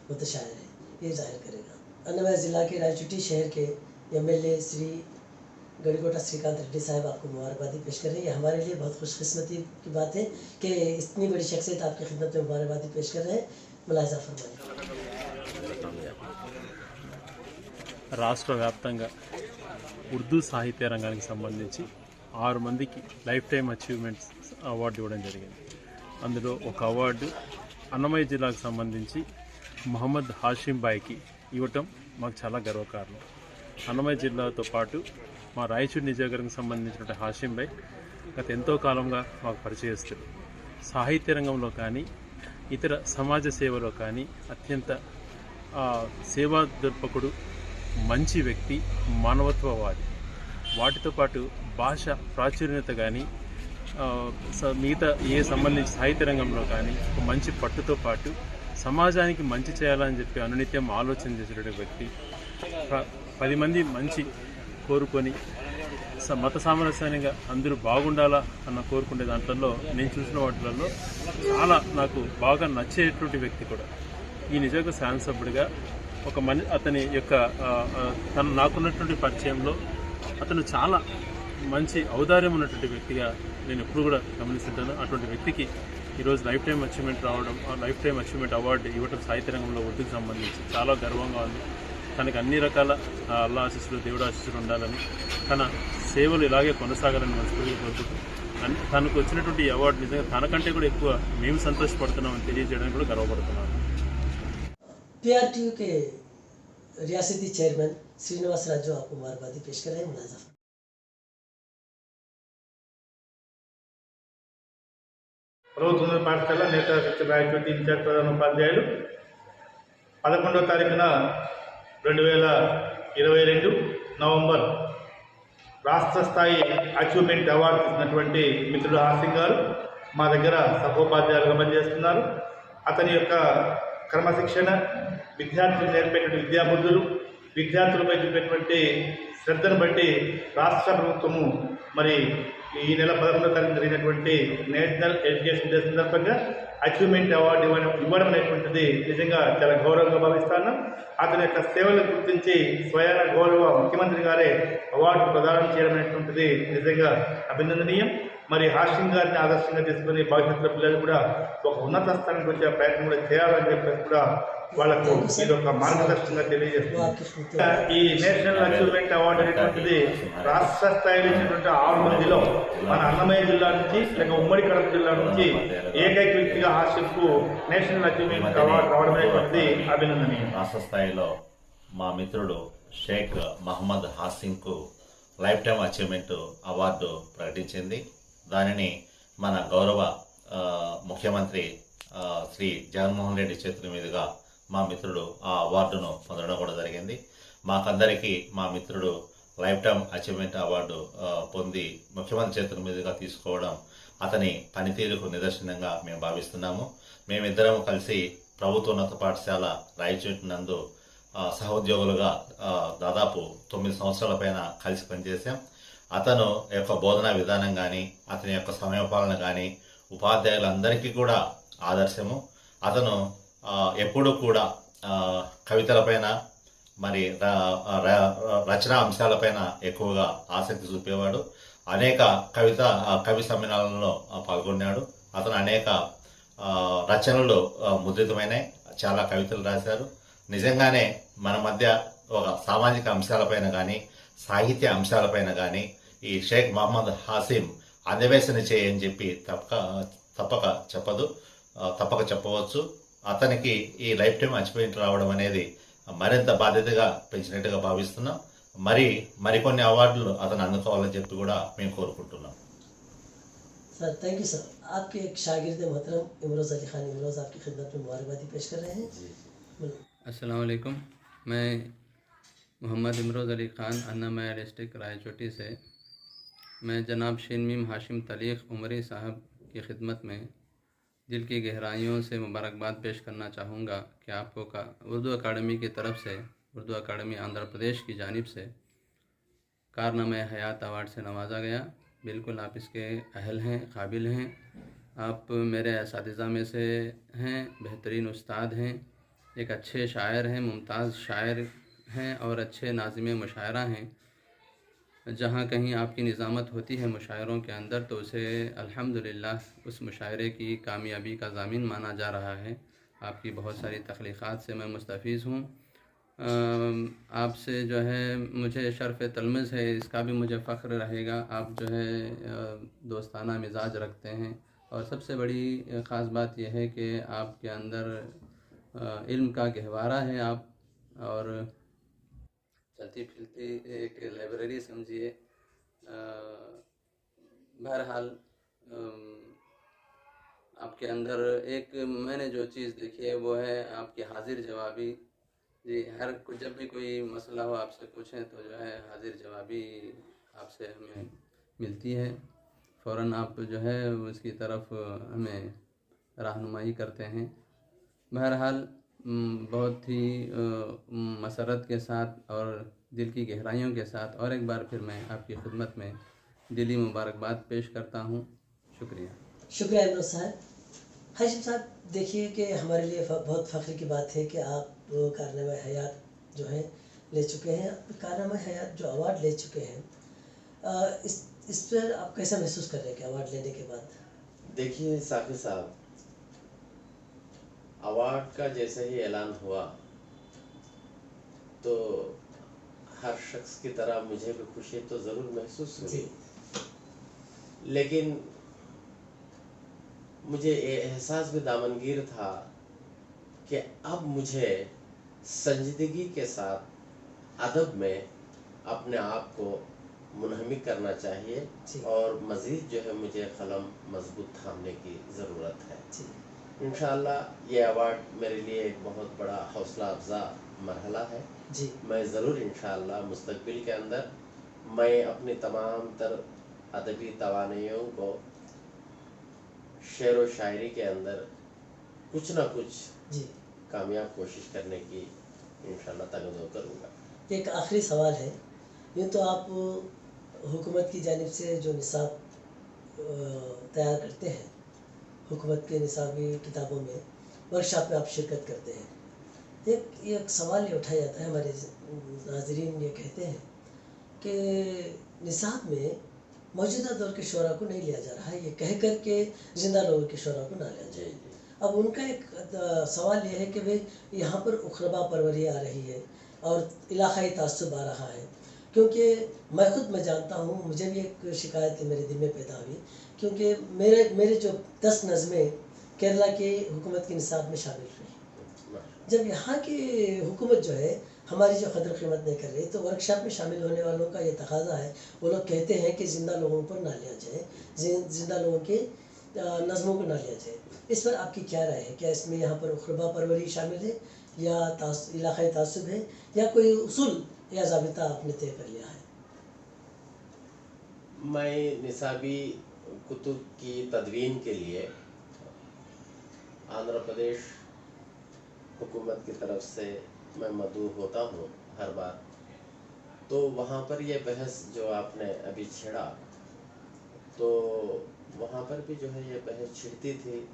Speaker 2: मुतशायर है, ये जाहिर करेगा। अन्नमय ज़िला के रायचूटी शहर के MLA श्री गड़ीकोटा श्रीकांत रेड्डी साहब आपको मुबारकबादी पेश कर रहे हैं। ये हमारे लिए बहुत खुशकिस्मती की बात है कि इतनी बड़ी शख्सियत आपकी खिदमत में मुबारकबादी पेश कर रहे हैं। मुलाहिजा फरमाइए।
Speaker 15: రాష్ట్ర వ్యాప్తంగా ఉర్దూ సాహిత్య రంగానికి సంబంధించి 6 మందికి లైఫ్ టైం అచీవ్మెంట్స్ అవార్డు ఇవ్వడం జరిగింది. అందులో ఒక అవార్డు అన్నమయ్య జిల్లాకు సంబంధించి మహమ్మద్ హాషిం బాయ్కి ఇవ్వటం మాకు చాలా గర్వకారణం. అన్నమయ్య జిల్లాతో పాటు మా రాయచూరు నియోజకవర్గానికి సంబంధించిన హాషిం బాయ్ గత ఎంతో కాలంగా మాకు పరిచయస్తులు. సాహిత్య రంగంలో కానీ ఇతర సమాజ సేవలో కానీ అత్యంత సేవా దర్పకుడు, మంచి వ్యక్తి, మానవత్వవాది. వాటితో పాటు భాష ప్రాచుర్యత కానీ మిగతా సంబంధించి సాహిత్య రంగంలో కానీ ఒక మంచి పట్టుతో పాటు సమాజానికి మంచి చేయాలని చెప్పి అనునిత్యం ఆలోచన చేసేటువంటి వ్యక్తి. 10 మంది మంచి కోరుకొని మత సామరస్యంగా అందరూ బాగుండాలా అన్న కోరుకునే దాంట్లో నేను చూసిన వాటిలలో చాలా నాకు బాగా నచ్చేటువంటి వ్యక్తి కూడా. ఈ నిజంగా శాసనసభ్యుడిగా ఒక అతని యొక్క నాకున్నటువంటి పరిచయంలో అతను చాలా మంచి ఔదార్యం ఉన్నటువంటి వ్యక్తిగా నేను ఎప్పుడు కూడా గమనిస్తుంటాను. అటువంటి వ్యక్తికి ఈరోజు లైఫ్ టైం అచీవ్మెంట్ రావడం, లైఫ్ టైం అచీవ్మెంట్ అవార్డు ఇవ్వడం సాహిత్య రంగంలో ఉర్దూకు సంబంధించి చాలా గర్వంగా ఉంది. తనకు అన్ని రకాల అల్లా ఆశీస్సులు, దేవుడు ఆశీస్సులు ఉండాలని, తన సేవలు ఇలాగే కొనసాగాలని మనస్ఫూర్తిగా కోరుకుంటూ తనకు వచ్చినటువంటి అవార్డు నిజంగా తనకంటే కూడా ఎక్కువ మేము సంతోషపడుతున్నామని తెలియజేయడానికి కూడా గర్వపడుతున్నాను.
Speaker 2: PRTU के रियासती चेयरमैन श्रीनिवास राजू आपको मुबारकबादी पेश कर रहे हैं। मुलाजा
Speaker 16: ప్రభుత్వ పాఠశాల నేత శిక్షణ రాయచోటి ఇన్ఛార్జ్ ప్రధాన ఉపాధ్యాయులు 11వ తారీఖున 2022 నవంబర్ రాష్ట్ర స్థాయి అచీవ్మెంట్ అవార్డు ఇచ్చినటువంటి మిత్రుడు హాసిం గారు మా దగ్గర సహోపాధ్యాయులుగా పనిచేస్తున్నారు. అతని యొక్క క్రమశిక్షణ, విద్యార్థులు నేర్పేటువంటి విద్యాబుద్ధులు, విద్యార్థులపై చూపేటువంటి శ్రద్ధను బట్టి రాష్ట్ర ప్రభుత్వము మరి ఈ నెల 11వ తారీఖున జరిగినటువంటి నేషనల్ ఎడ్యుకేషన్ డే సందర్భంగా అచీవ్మెంట్ అవార్డు ఇవ్వడం అనేటువంటిది నిజంగా చాలా గౌరవంగా భావిస్తాను. అతని యొక్క సేవలను గుర్తించి స్వయాన గౌరవ ముఖ్యమంత్రి గారే అవార్డు ప్రదానం చేయడం అనేటువంటిది నిజంగా అభినందనీయం. మరి హాషిం గారిని ఆదర్శంగా తీసుకుని భవిష్యత్తులో పిల్లలు కూడా ఒక ఉన్నత స్థానానికి వచ్చే ప్రయత్నం కూడా చేయాలని చెప్పేసి కూడా వాళ్ళకు ఇది ఒక మార్గదర్శకంగా తెలియజేస్తుంది. ఈ నేషనల్ అచీవ్మెంట్ అవార్డు అనేటువంటిది రాష్ట్ర స్థాయిలో ఇచ్చినటువంటి 6 మందిలో మన అన్నమయ్య జిల్లా నుంచి లేక ఉమ్మడి కడప జిల్లా నుంచి ఏకైక వ్యక్తిగా హాషింకు నేషనల్ అచీవ్మెంట్ అవార్డు రావడం అనేటువంటిది అభినందనీయం.
Speaker 17: రాష్ట్ర స్థాయిలో మా మిత్రుడు షేక్ మహమ్మద్ హాసింకు లైఫ్ టైమ్ అచీవ్మెంట్ అవార్డు ప్రకటించింది. దానిని మన గౌరవ ముఖ్యమంత్రి శ్రీ జగన్మోహన్ రెడ్డి చేతుల మీదుగా మా మిత్రుడు ఆ అవార్డును పొందడం కూడా జరిగింది. మాకందరికీ మా మిత్రుడు లైఫ్ టైమ్ అచీవ్మెంట్ అవార్డు పొంది ముఖ్యమంత్రి చేతుల మీదుగా తీసుకోవడం అతని పనితీరుకు నిదర్శనంగా మేము భావిస్తున్నాము. మేమిద్దరం కలిసి ప్రభుత్వోన్నత పాఠశాల రాయచోటి నందు సహోద్యోగులుగా దాదాపు 9 సంవత్సరాల పైన కలిసి పనిచేశాం. అతను యొక్క బోధనా విధానం కానీ అతని యొక్క సమయపాలన కానీ ఉపాధ్యాయులందరికీ కూడా ఆదర్శము. అతను ఎప్పుడూ కూడా కవితలపైన మరి రచనా అంశాలపైన ఎక్కువగా ఆసక్తి చూపేవాడు. అనేక కవి సమ్మేళనాలలో పాల్గొన్నాడు. అతను అనేక రచనలు ముద్రితమైనాయి, చాలా కవితలు రాశారు. నిజంగానే మన మధ్య ఒక సామాజిక అంశాలపైన కానీ సాహిత్య అంశాలపైన కానీ ఈ షేక్ మహమ్మద్ హాసిం అన్వేషణ చేయని చెప్పి తప్పక చెప్పవచ్చు. అతనికి ఈ లైఫ్ టైం అచీవ్మెంట్ రావడం అనేది మరింత బాధ్యతగా పెంచినట్టుగా భావిస్తున్నాం. మరికొన్ని అవార్డులు అతను అందుకోవాలని చెప్పి కూడా మేము కోరుకుంటున్నాం.
Speaker 2: Sir thank you sir. आपके एक शागिर्द मोहतरम इमरोज़ अली खान इमरोज़ आपकी खिदमत में मुबारकबादी पेश कर रहे हैं.
Speaker 18: अस्सलाम वालेकुम. मैं मोहम्मद इमरोज़ अली ख़ान अन्नामया डिस्ट्रिक्ट रायचोटी से मैं जनाब शीन मीम हाशिम तलीक़ उमरी साहब की खिदमत में दिल की गहराइयों से मुबारकबाद पेश करना चाहूँगा कि आपको उर्दू अकाडमी की तरफ से उर्दू अकाडमी आंध्र प्रदेश की जानिब से कारनामे हयात अवार्ड से नवाजा गया. बिल्कुल आप इसके अहल हैं, काबिल हैं. आप मेरे असातिज़ा में से हैं, बेहतरीन उस्ताद हैं, एक अच्छे शायर हैं, मुमताज़ शायर हैं और अच्छे नाज़िम मुशायरा हैं. जहाँ कहीं आपकी निज़ामत होती है मुशायरों के अंदर तो उसे अल्हम्दुलिल्लाह उस मुशायरे की कामयाबी का ज़ामिन माना जा रहा है. आपकी बहुत सारी तख्लीक़ात से मैं मुस्तफ़ीज़ हूँ. आपसे जो है मुझे शर्फ़ तलमज़ है, इसका भी मुझे फ़ख्र रहेगा. आप जो है दोस्ताना मिजाज रखते हैं और सबसे बड़ी ख़ास बात यह है कि आपके अंदर इल्म का गहवारा है. आप और चलती फिरती एक लाइब्रेरी समझिए. बहरहाल आपके अंदर एक मैंने जो चीज़ देखी है वो है आपकी हाजिर जवाबी. जी जब भी कोई मसला हो आपसे पूछें तो जो है हाजिर जवाबी आपसे हमें मिलती है. फ़ौरन आप जो है उसकी तरफ हमें रहनुमाई करते हैं. बहरहाल बहुत ही मसरत के साथ और दिल की गहराइयों के साथ और एक बार फिर मैं आपकी खिदमत में दिली मुबारकबाद पेश करता हूँ. शुक्रिया.
Speaker 2: शुक्रिया इमरोज़ साहब. हाशिम साहब देखिए कि हमारे लिए बहुत फ़ख्र की बात है कि आप कारनामा हयात जो है ले चुके हैं. कारनामा हयात जो अवार्ड ले चुके हैं, इस पर आप कैसा महसूस कर रहे हैं कि अवार्ड लेने के बाद?
Speaker 3: देखिए साकिब साहब, अवार्ड का जैसे ही ऐलान हुआ तो हर शख्स की तरह मुझे भी खुशी तो ज़रूर महसूस हुई, लेकिन मुझे ये एहसास भी दामनगीर था कि अब मुझे संजीदगी के साथ अदब में अपने आप को मुनहमिक करना चाहिए और मज़ीद जो है मुझे कलम मजबूत थामने की ज़रूरत है. इंशाअल्लाह ये अवार्ड मेरे लिए एक बहुत बड़ा हौसला अफजा मरहला है. मैं ज़रूर इंशाअल्लाह मुस्तकबिल के अंदर मैं अपनी तमाम तर अदबी तवानियों को शेर व शायरी के अंदर कुछ ना कुछ कामयाब कोशिश करने की इंशाअल्लाह तगज़ो करूँगा.
Speaker 2: एक आखिरी सवाल है. यूँ तो आप हुकूमत की जानिब से जो निसाब तैयार करते हैं, हुकूमत के निसाबी किताबों में वर्कशॉप में आप शिरकत करते हैं. एक सवाल ये उठाया जाता है, हमारे नाज़रीन ये कहते हैं कि निसाब में मौजूदा दौर के शोरा को नहीं लिया जा रहा है, ये कह कर के ज़िंदा लोगों के शोरा को ना लिया जाए। अब उनका एक सवाल ये है कि भाई यहाँ पर उखरबा परवरी आ रही है और इलाकाई तासुब आ रहा है, क्योंकि मैं जानता हूँ, मुझे भी एक शिकायत मेरे दिल में पैदा हुई, क्योंकि मेरे जो 10 नज़में केरला के हुकूमत के निसाब में शामिल हुई। जब यहाँ की हुकूमत जो है हमारी जो कदर कीमत नहीं कर रही, तो वर्कशॉप में शामिल होने वालों का ये तकाजा है, वो लोग कहते हैं कि ज़िंदा लोगों पर ना लिया जाए, ज़िंदा लोगों के नज़मों को ना लिया जाए। इस पर आपकी क्या राय है? क्या इसमें यहाँ पर उखरबा परवरी शामिल है या इलाकाई तासुब है या कोई उसूल या ज़ाबिता आपने तय कर लिया है?
Speaker 3: मैं निसाबी कुतुब की तदवीन के लिए आंध्र प्रदेश हुकूमत की तरफ से मैं मदऊ होता हूँ हर बार, तो वहाँ पर ये बहस जो आपने अभी छेड़ा, तो वहाँ पर भी जो है ये बहस छिड़ती थी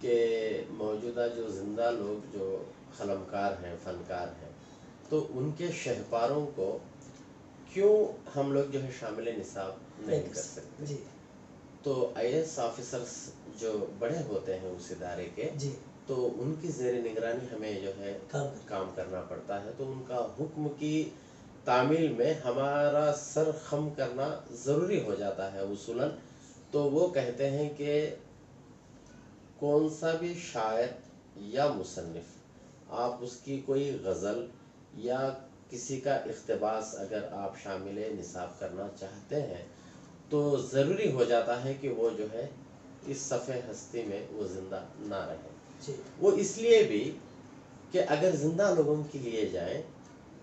Speaker 3: कि मौजूदा जो ज़िंदा लोग जो कलमकार हैं, फ़नकार हैं, तो उनके शहपारों को क्यों हम लोग जो है शामिल निसाब नहीं कर सकते।
Speaker 2: जी।
Speaker 3: तो IAS ऑफिसर्स जो बड़े होते हैं उस इदारे के, तो उनकी ज़ेर निगरानी हमें जो है काम करना पड़ता है, तो उनका हुक्म की तामील में हमारा सर खम करना ज़रूरी हो जाता है उसूलन। तो वो कहते हैं कि कौन सा भी शायर या मुसन्निफ, आप उसकी कोई गज़ल या किसी का इख्तिबास अगर आप शामिल निसाब करना चाहते हैं, तो ज़रूरी हो जाता है कि वो जो है इस सफ़े हस्ती में वो ज़िंदा ना रहे। वो इसलिए भी कि अगर ज़िंदा लोगों के लिए जाएं,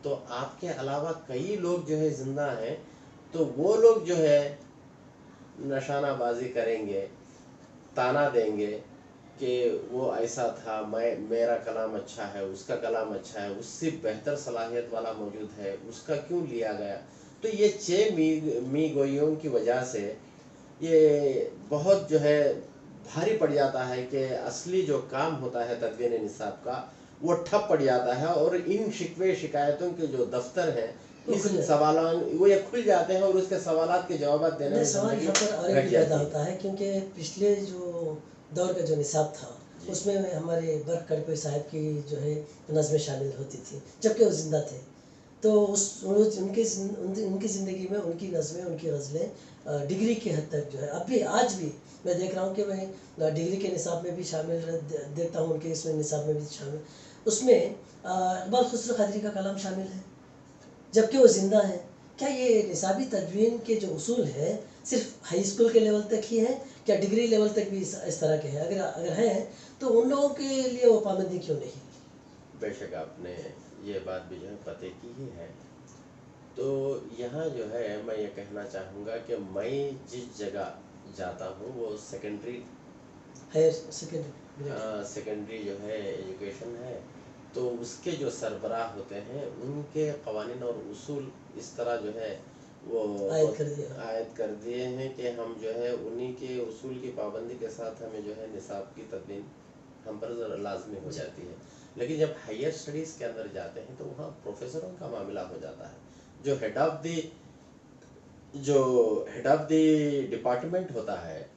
Speaker 3: तो आपके अलावा कई लोग जो है ज़िंदा हैं, तो वो लोग जो है निशानाबाजी करेंगे, ताना देंगे कि वो ऐसा था, मेरा कलाम अच्छा है, उसका कलाम अच्छा है, उससे बेहतर सलाहियत वाला मौजूद है, उसका क्यों लिया गया। तो ये मी गोइयों की वजह से ये बहुत जो है भारी पड़ जाता है कि असली जो काम होता है तदवीन निसाब का, वो ठप पड़ जाता है, और इन शिकवे शिकायतों के जो दफ्तर हैं, इस सवाल वो ये खुल जाते हैं और उसके सवालात के जवाब देने में
Speaker 2: सवाल यहाँ पर और भी पैदा होता है, क्योंकि पिछले जो दौर का जो निसाब था उसमें हमारे बर्क कड़पे साहब की जो है नज़में शामिल होती थी जबकि वो ज़िंदा थे। तो उनकी ज़िंदगी में उनकी नज़में, उनकी गज़लें डिग्री की हद तक जो है अब भी आज भी मैं देख रहा हूँ कि मैं डिग्री के निसाब में भी शामिल देखता हूँ, उनके इसमें निसाब में भी शामिल, उसमें इकबाल खुसरो क़ादरी का कलाम शामिल है जबकि वो ज़िंदा है। क्या ये निसाबी तदवीन के जो उसूल है सिर्फ हाई स्कूल के लेवल तक ही है, क्या डिग्री लेवल तक भी इस तरह के हैं? अगर हैं तो उन लोगों के लिए वो पाबंदी क्यों नहीं?
Speaker 3: बेशक आपने ये बात भी जो है पते की ही है। तो यहाँ जो है मैं ये कहना चाहूँगा कि मैं जिस जगह जाता हूँ वो सेकेंडरी जो है एजुकेशन है, तो उसके जो सरबराह होते हैं उनके कवानीन और उसूल इस तरह जो है वो आयत कर दिए हैं कि हम जो है उन्हीं के उसूल की पाबंदी के साथ हमें जो है निसाब की तदवीन हम पर लाजमी हो जाती है। लेकिन जब हायर स्टडीज़ के अंदर जाते हैं तो वहाँ प्रोफेसरों का मामला हो जाता है, जो हेड ऑफ द डिपार्टमेंट होता है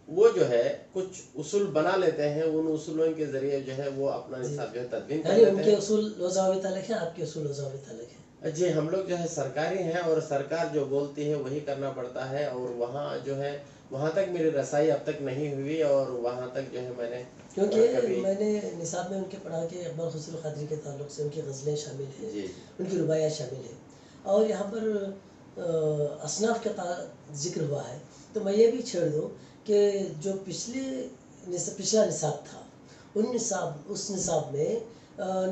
Speaker 3: वो जो है कुछ उसूल बना लेते हैं, उन उसूलों के ज़रिए जो है वो अपना निसाब जो है तदवीन कर लेते हैं।
Speaker 2: उनके उसूल ज़ाबित अलग है, आपके उसूल ज़ाबित अलग है।
Speaker 3: जी, हम लोग जो है सरकारी हैं और सरकार जो बोलती है वही करना पड़ता है, और वहाँ जो है वहाँ तक मेरी रसाई अब तक नहीं हुई, और वहाँ तक जो है मैंने
Speaker 2: क्योंकि मैंने निसाब में उनके पढ़ा के इकबाल खुसरो क़ादरी के ताल्लुक़ से उनकी गज़लें शामिल हैं, उनकी रुबाइयाँ शामिल हैं, और यहाँ पर असनाफ का जिक्र हुआ है, तो मैं ये भी छेड़ दूँ कि जो पिछला निसाब था उस निसाब में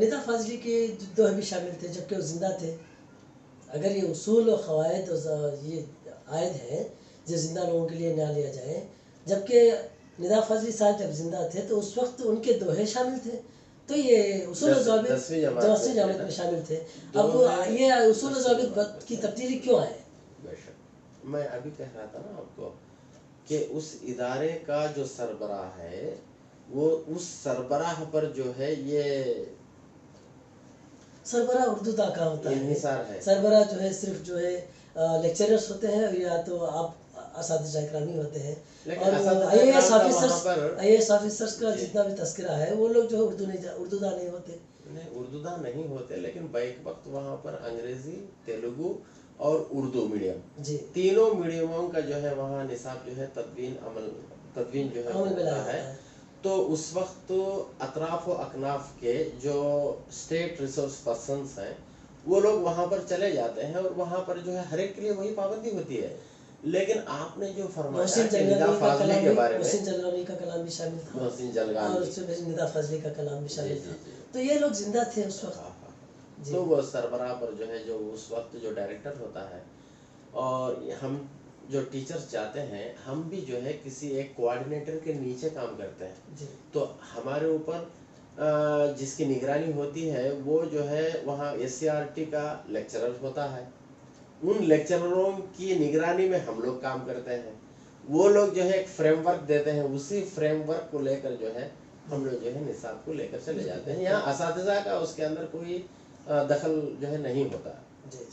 Speaker 2: निदा फाजली के दोहे भी शामिल थे जबकि वो ज़िंदा थे। अगर ये उसूल और क़वायद और ये आयद हैं जो ज़िंदा लोगों के लिए ना लिया जाए, जबकि निदा फाजली साहब जब ज़िंदा थे तो उस वक्त उनके दोहे शामिल थे, तो ये उसूल ज़ाबित 10वीं जमात में शामिल थे। अब ये उसूल ज़ाबित की तब्दीली क्यों आए?
Speaker 3: मैं अभी कह रहा था ना आपको कि उस इदारे का जो सरबराह है वो उस सरबराह पर जो है ये
Speaker 2: सरबराह उर्दू दा का होता है, सरबराह जो है सिर्फ जो है लेक्चरर्स होते हैं, या तो असातिज़ा इकराम ही होते हैं।
Speaker 3: लेकिन
Speaker 2: और
Speaker 3: असातिज़ा
Speaker 2: IAS ऑफिसर्स का जितना भी तस्करा है वो लोग जो उर्दूदा नहीं होते,
Speaker 3: उर्दूदा नहीं होते, लेकिन बैक वक्त वहाँ पर अंग्रेजी, तेलुगु और उर्दू मीडियम
Speaker 2: जी
Speaker 3: तीनों मीडियमों का जो है वहाँ निसाब जो है तदवीन जो है होता है। तो उस वक्त अतराफ व अकनाफ के जो स्टेट रिसोर्स पर्सन्स हैं वो लोग वहाँ पर चले जाते हैं और वहाँ पर जो है हर एक के लिए वही पाबंदी होती है। लेकिन आपने जो फरमाया कि निदा फाजली के बारे में,
Speaker 2: मोहसिन जलगानी का कलाम भी शामिल था,
Speaker 3: मोहसिन जलगानी
Speaker 2: और उसमें निदा फाजली का कलाम भी शामिल था। तो ये लोग जिंदा थे उस वक्त।
Speaker 3: तो वो सरबराह पर जो है जो उस वक्त जो डायरेक्टर होता है, और हम जो टीचर्स जाते हैं हम भी जो है किसी एक कोऑर्डिनेटर के नीचे काम करते हैं। तो हमारे ऊपर जिसकी निगरानी होती है वो जो है वहाँ SCRT का लेक्चरर होता है। उन लेक्चररों की निगरानी में हम लोग काम करते हैं। वो लोग जो है एक फ्रेमवर्क देते हैं, उसी फ्रेमवर्क को लेकर जो है हम लोग जो है निसाब को लेकर चले जाते हैं। यहाँ असातिज़ा का उसके अंदर कोई दखल जो है नहीं होता,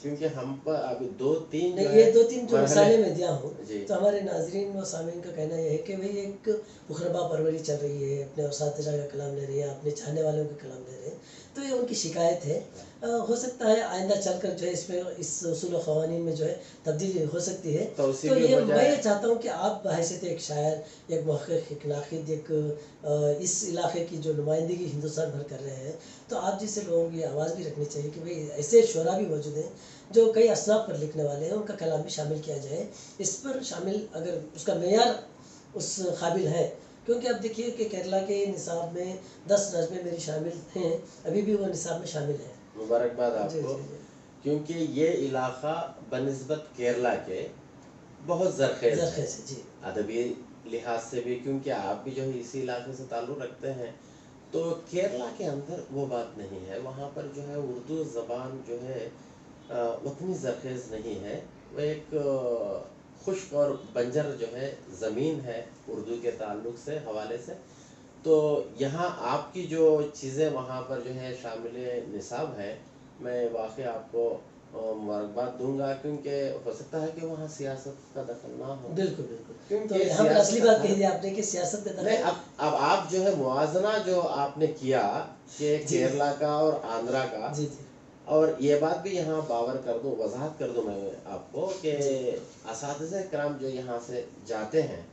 Speaker 3: क्योंकि हम पर अभी 2-3
Speaker 2: ये 2-3 जो मिसालें मैं दिया हूँ, तो हमारे नाजरीन व सामीन का कहना यह है कि भाई एक मुखरबा परवरी चल रही है, अपने असातिज़ा का कलाम ले रही है, अपने चाहने वालों का कलाम ले रहे हैं, तो ये उनकी शिकायत है। हो सकता है आइंदा चलकर जो है इसमें इस उसूल क़वानीन में जो है तब्दीली हो सकती है। तो ये मैं ये चाहता हूँ कि आप बहैसियत एक शायर, एक मुहक़्क़िक़, एक नाक़िद, एक इस इलाके की जो नुमाइंदगी हिंदुस्तान भर कर रहे हैं, तो आप जैसे लोगों की आवाज़ भी रखनी चाहिए कि भाई ऐसे शुरा भी मौजूद हैं जो कई असनाफ पर लिखने वाले हैं, उनका कलाम भी शामिल किया जाए। इस पर शामिल अगर उसका मेयार उस काबिल है, क्योंकि अब देखिए कि केरला के निसाब में 10 नज़में मेरी शामिल हैं, अभी भी वो निसाब में शामिल है।
Speaker 3: मुबारकबाद आपको, क्योंकि ये इलाका बनिस्बत केरला के बहुत ज़रख़ेज़ है अदबी लिहाज से भी, क्योंकि आप भी जो है इसी इलाके से ताल्लुक़ रखते हैं। तो केरला के अंदर वो बात नहीं है, वहाँ पर जो है उर्दू ज़बान जो है उतनी ज़रख़ेज़ नहीं है। वो एक खुश्क और बंजर जो है ज़मीन है उर्दू के ताल्लुक़ से हवाले से। तो यहाँ आपकी जो चीज़ें वहाँ पर जो है शामिल निसाब है, मैं वाकई आपको मुबारकबाद दूंगा, क्योंकि हो सकता है कि वहाँ सियासत का दखल ना हो।
Speaker 2: बिल्कुल बिल्कुल, क्योंकि यहाँ पर असली बात कही थी आपने कि सियासत में
Speaker 3: नहीं। अब आप जो है मुआजना जो आपने किया कि केरला का और आंध्रा का, और ये बात भी यहाँ बावर कर दूँ, वजाहत कर दूँ मैं आपको कि असातिज़ा किराम जो यहाँ से जाते हैं,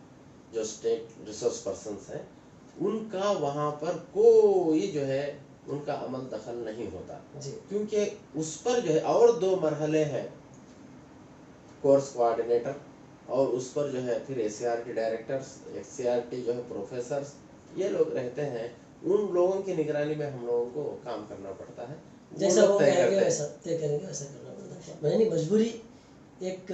Speaker 3: जो स्टेट रिसोर्स पर्सन्स हैं, उनका वहाँ पर कोई जो है उनका अमल दखल नहीं होता, क्योंकि उस पर जो है और 2 मरहले हैं, कोर्स कोऑर्डिनेटर और उस पर जो है फिर SCRT डायरेक्टर्स, SCRT जो है प्रोफेसर्स, ये लोग रहते हैं। उन लोगों की निगरानी में हम लोगों को काम करना पड़ता है।
Speaker 2: जैसा वो कहेंगे वैसा तय करेंगे, वैसा करना पड़ता है। मैंने मजबूरी एक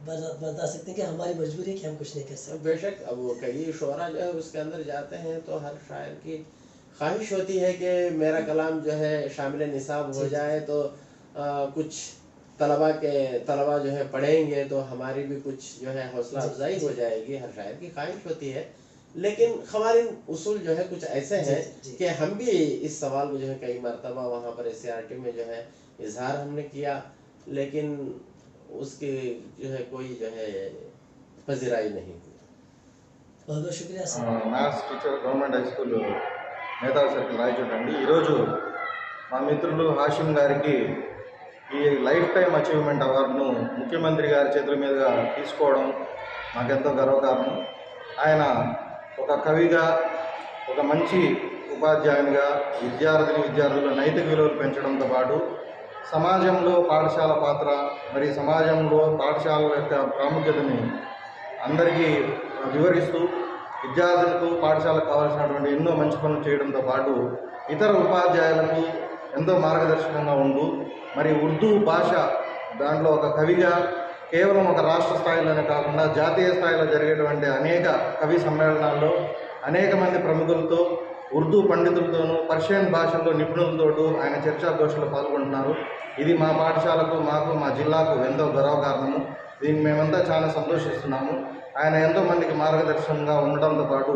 Speaker 2: बता सकते हैं कि हमारी मजबूरी है कि हम कुछ नहीं कर सकते।
Speaker 3: बेशक अब वो कई शोरा जो है उसके अंदर जाते हैं तो हर शायर की ख्वाहिश होती है कि मेरा कलाम जो है शामिल निसाब हो जाए, तो कुछ तलबा जो है पढ़ेंगे तो हमारी भी कुछ जो है हौसला अफजाई हो जाएगी, हर शायर की ख्वाहिश होती है। लेकिन हमारे उसूल जो है कुछ ऐसे हैं कि हम भी इस सवाल को जो है कई मरतबा वहाँ पर SCRT में जो है इजहार हमने किया, लेकिन उसकी जो है कोई जो है पजीराई नहीं हुई।
Speaker 2: बहुत बहुत शुक्रिया sir.
Speaker 19: Maths teacher government high school మేధావి సర్కిల్ రాయచోటి అండి। ఈరోజు మా మిత్రులు హాషిం గారికి ఈ లైఫ్ టైం అచీవ్మెంట్ అవార్డును ముఖ్యమంత్రి గారి చేతుల మీదుగా తీసుకోవడం మాకెంతో గర్వకారణం। ఆయన ఒక కవిగా, ఒక మంచి ఉపాధ్యాయునిగా విద్యార్థుల నైతిక విలువలు పెంచడంతో పాటు సమాజంలో పాఠశాల పాత్ర, మరి సమాజంలో పాఠశాలల యొక్క ప్రాముఖ్యతని అందరికీ వివరిస్తూ విద్యార్థులకు పాఠశాలకు కావాల్సినటువంటి ఎన్నో మంచి పనులు చేయడంతో పాటు ఇతర ఉపాధ్యాయులకు ఎంతో మార్గదర్శకంగా ఉంటూ, మరి ఉర్దూ భాష దాంట్లో ఒక కవిగా కేవలం ఒక రాష్ట్ర స్థాయిలోనే కాకుండా జాతీయ స్థాయిలో జరిగేటువంటి అనేక కవి సమ్మేళనాల్లో అనేక మంది ప్రముఖులతో, ఉర్దూ పండితులతోనూ, పర్షియన్ భాషల్లో నిపుణులతోటూ ఆయన చర్చాగోష్ఠిలో పాల్గొంటున్నారు। ఇది మా పాఠశాలకు, మాకు, మా జిల్లాకు ఎంతో గర్వకారణము। దీన్ని మేమంతా చాలా సంతోషిస్తున్నాము। ఆయన ఎంతో మందికి మార్గదర్శకంగా ఉండడంతో పాటు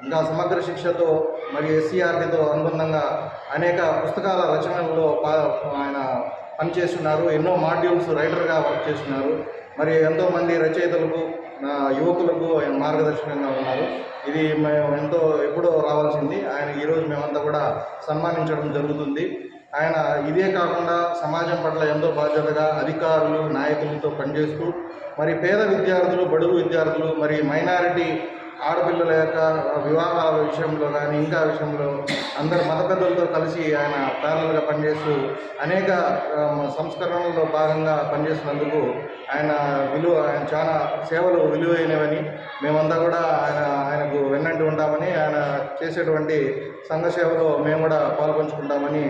Speaker 19: ఇంకా సమగ్ర శిక్షతో మరియు SCRTతో అనుబంధంగా అనేక పుస్తకాల రచనల్లో ఆయన పనిచేస్తున్నారు। ఎన్నో మాడ్యూల్స్ రైటర్గా వర్క్ చేస్తున్నారు। మరి ఎంతోమంది రచయితలకు యువకులకు ఆయన మార్గదర్శకంగా ఉన్నారు. ఇది మేము ఎప్పుడో రావాల్సింది. ఆయన ఈరోజు మేమంతా కూడా సన్మానించడం జరుగుతుంది. ఆయన ఇదే కాకుండా సమాజం పట్ల ఎంతో బాధ్యతగా అధికారులు నాయకులతో పనిచేస్తూ మరి పేద విద్యార్థులు, బడుగు విద్యార్థులు, మరి మైనారిటీ ఆడపిల్లల యొక్క వివాహాల విషయంలో కానీ ఇంకా విషయంలో అందరు మత పెద్దలతో కలిసి ఆయన ప్యారల్గా పనిచేస్తూ అనేక సంస్కరణల్లో భాగంగా పనిచేసినందుకు ఆయన చాలా సేవలు విలువైనవని మేమంతా కూడా ఆయనకు వెన్నంటి ఉంటామని, ఆయన చేసేటువంటి సంఘ సేవలో మేము కూడా పాల్పంచుకుంటామని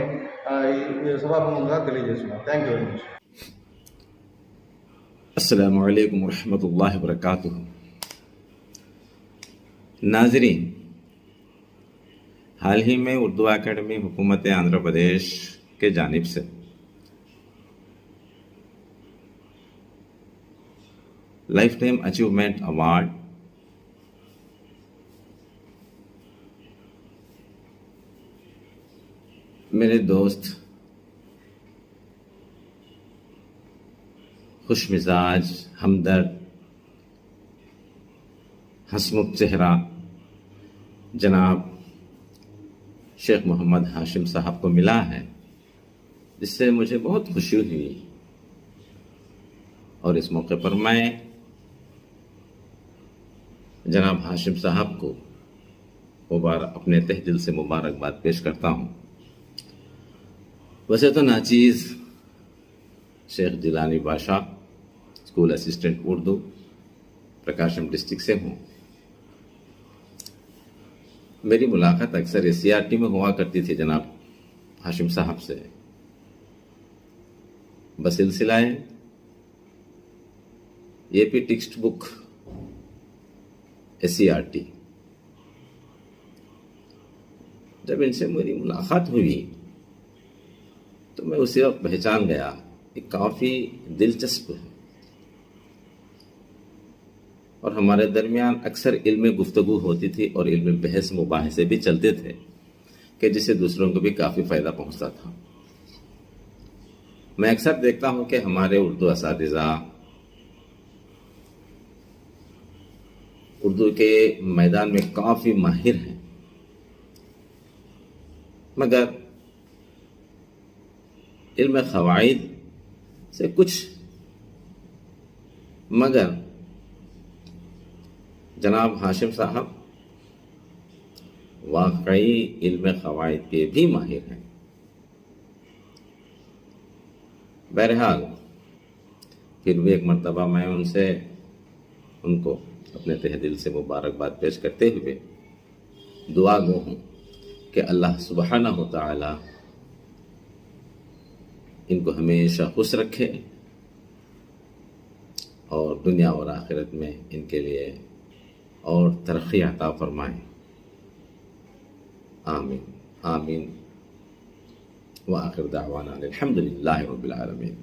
Speaker 19: ఈ సభాముఖంగా తెలియజేస్తున్నాం. Thank you very much.
Speaker 5: अस्सलामु अलैकुम वरहमतुल्लाहि वबरकातुहू. नाज़रीन, हाल ही में उर्दू एकेडमी हुकूमत आंध्र प्रदेश के जानिब से लाइफ टाइम अचीवमेंट अवार्ड मेरे दोस्त, खुश मिजाज, हमदर्द, हसमुख चेहरा जनाब शेख मोहम्मद हाशिम साहब को मिला है, जिससे मुझे बहुत खुशी हुई. और इस मौके पर मैं जनाब हाशिम साहब को अपने तहे दिल से मुबारकबाद पेश करता हूँ. वैसे तो नाचीज़ शेख जिलानी बादशाह, स्कूल असिस्टेंट उर्दू, प्रकाशम डिस्ट्रिक्ट से हूँ. मेरी मुलाकात अक्सर SCRT में हुआ करती थी जनाब हाशिम साहब से. बसिलसिलाए AP टेक्स्ट बुक SCRT. जब इनसे मेरी मुलाकात हुई तो मैं उसी वक्त पहचान गया कि काफ़ी दिलचस्प है और हमारे दरमियान अक्सर इल्म गुफ्तगू होती थी और इल्म बहस मुबाहिसे भी चलते थे कि जिससे दूसरों को भी काफ़ी फ़ायदा पहुंचता था. मैं अक्सर देखता हूं कि हमारे उर्दू असातिज़ा उर्दू के मैदान में काफ़ी माहिर हैं, मगर इल्म क़वाइद से कुछ, मगर जनाब हाशिम साहब वाकई इल्म क़वाइद के भी माहिर हैं. बहरहाल फिर भी एक मर्तबा मैं उनको अपने तहे दिल से मुबारकबाद पेश करते हुए दुआ गो हूँ कि अल्लाह सुब्हानहु व तआला इनको हमेशा खुश रखे और दुनिया और आखिरत में इनके लिए और तरक्की अता फरमाएं. आमीन आमीन. व आखिर दावाना अल्हम्दुलिल्लाहि रब्बिल आलमीन.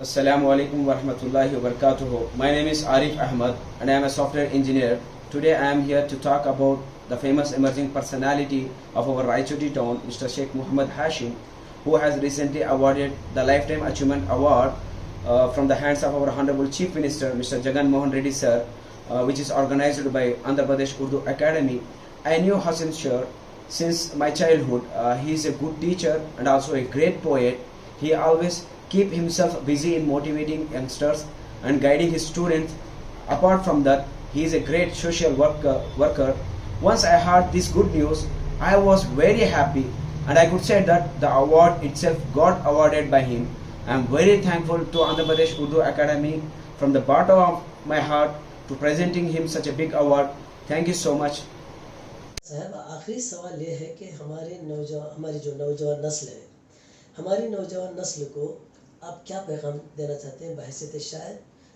Speaker 20: Assalamu alaikum wa rahmatullahi wa barakatuhu. My name is Arif Ahmad and I am a software engineer. Today I am here to talk about the famous emerging personality of our Raichoti town, Mr. Sheikh Muhammad Hashim, who has recently awarded the Lifetime Achievement Award from the hands of our Honorable Chief Minister, Mr. Jagan Mohan Reddy sir, which is organized by Andhra Pradesh Urdu Academy. I knew Hashim sir since my childhood. He is a good teacher and also a great poet. He always keep himself busy in motivating youngsters and guiding his students. Apart from that, he is a great social worker. Once I heard this good news, I was very happy and I could say that the award itself got awarded by him. I am very thankful to Andhra Pradesh Urdu Academy from the bottom of my heart to presenting him such a big award. Thank you so much.
Speaker 2: साहब, आखिरी सवाल ये है कि हमारी जो नौजवान नस्ल है, हमारी नौजवान नस्ल को आप क्या पैगाम देना चाहते हैं बहैसियत शायर,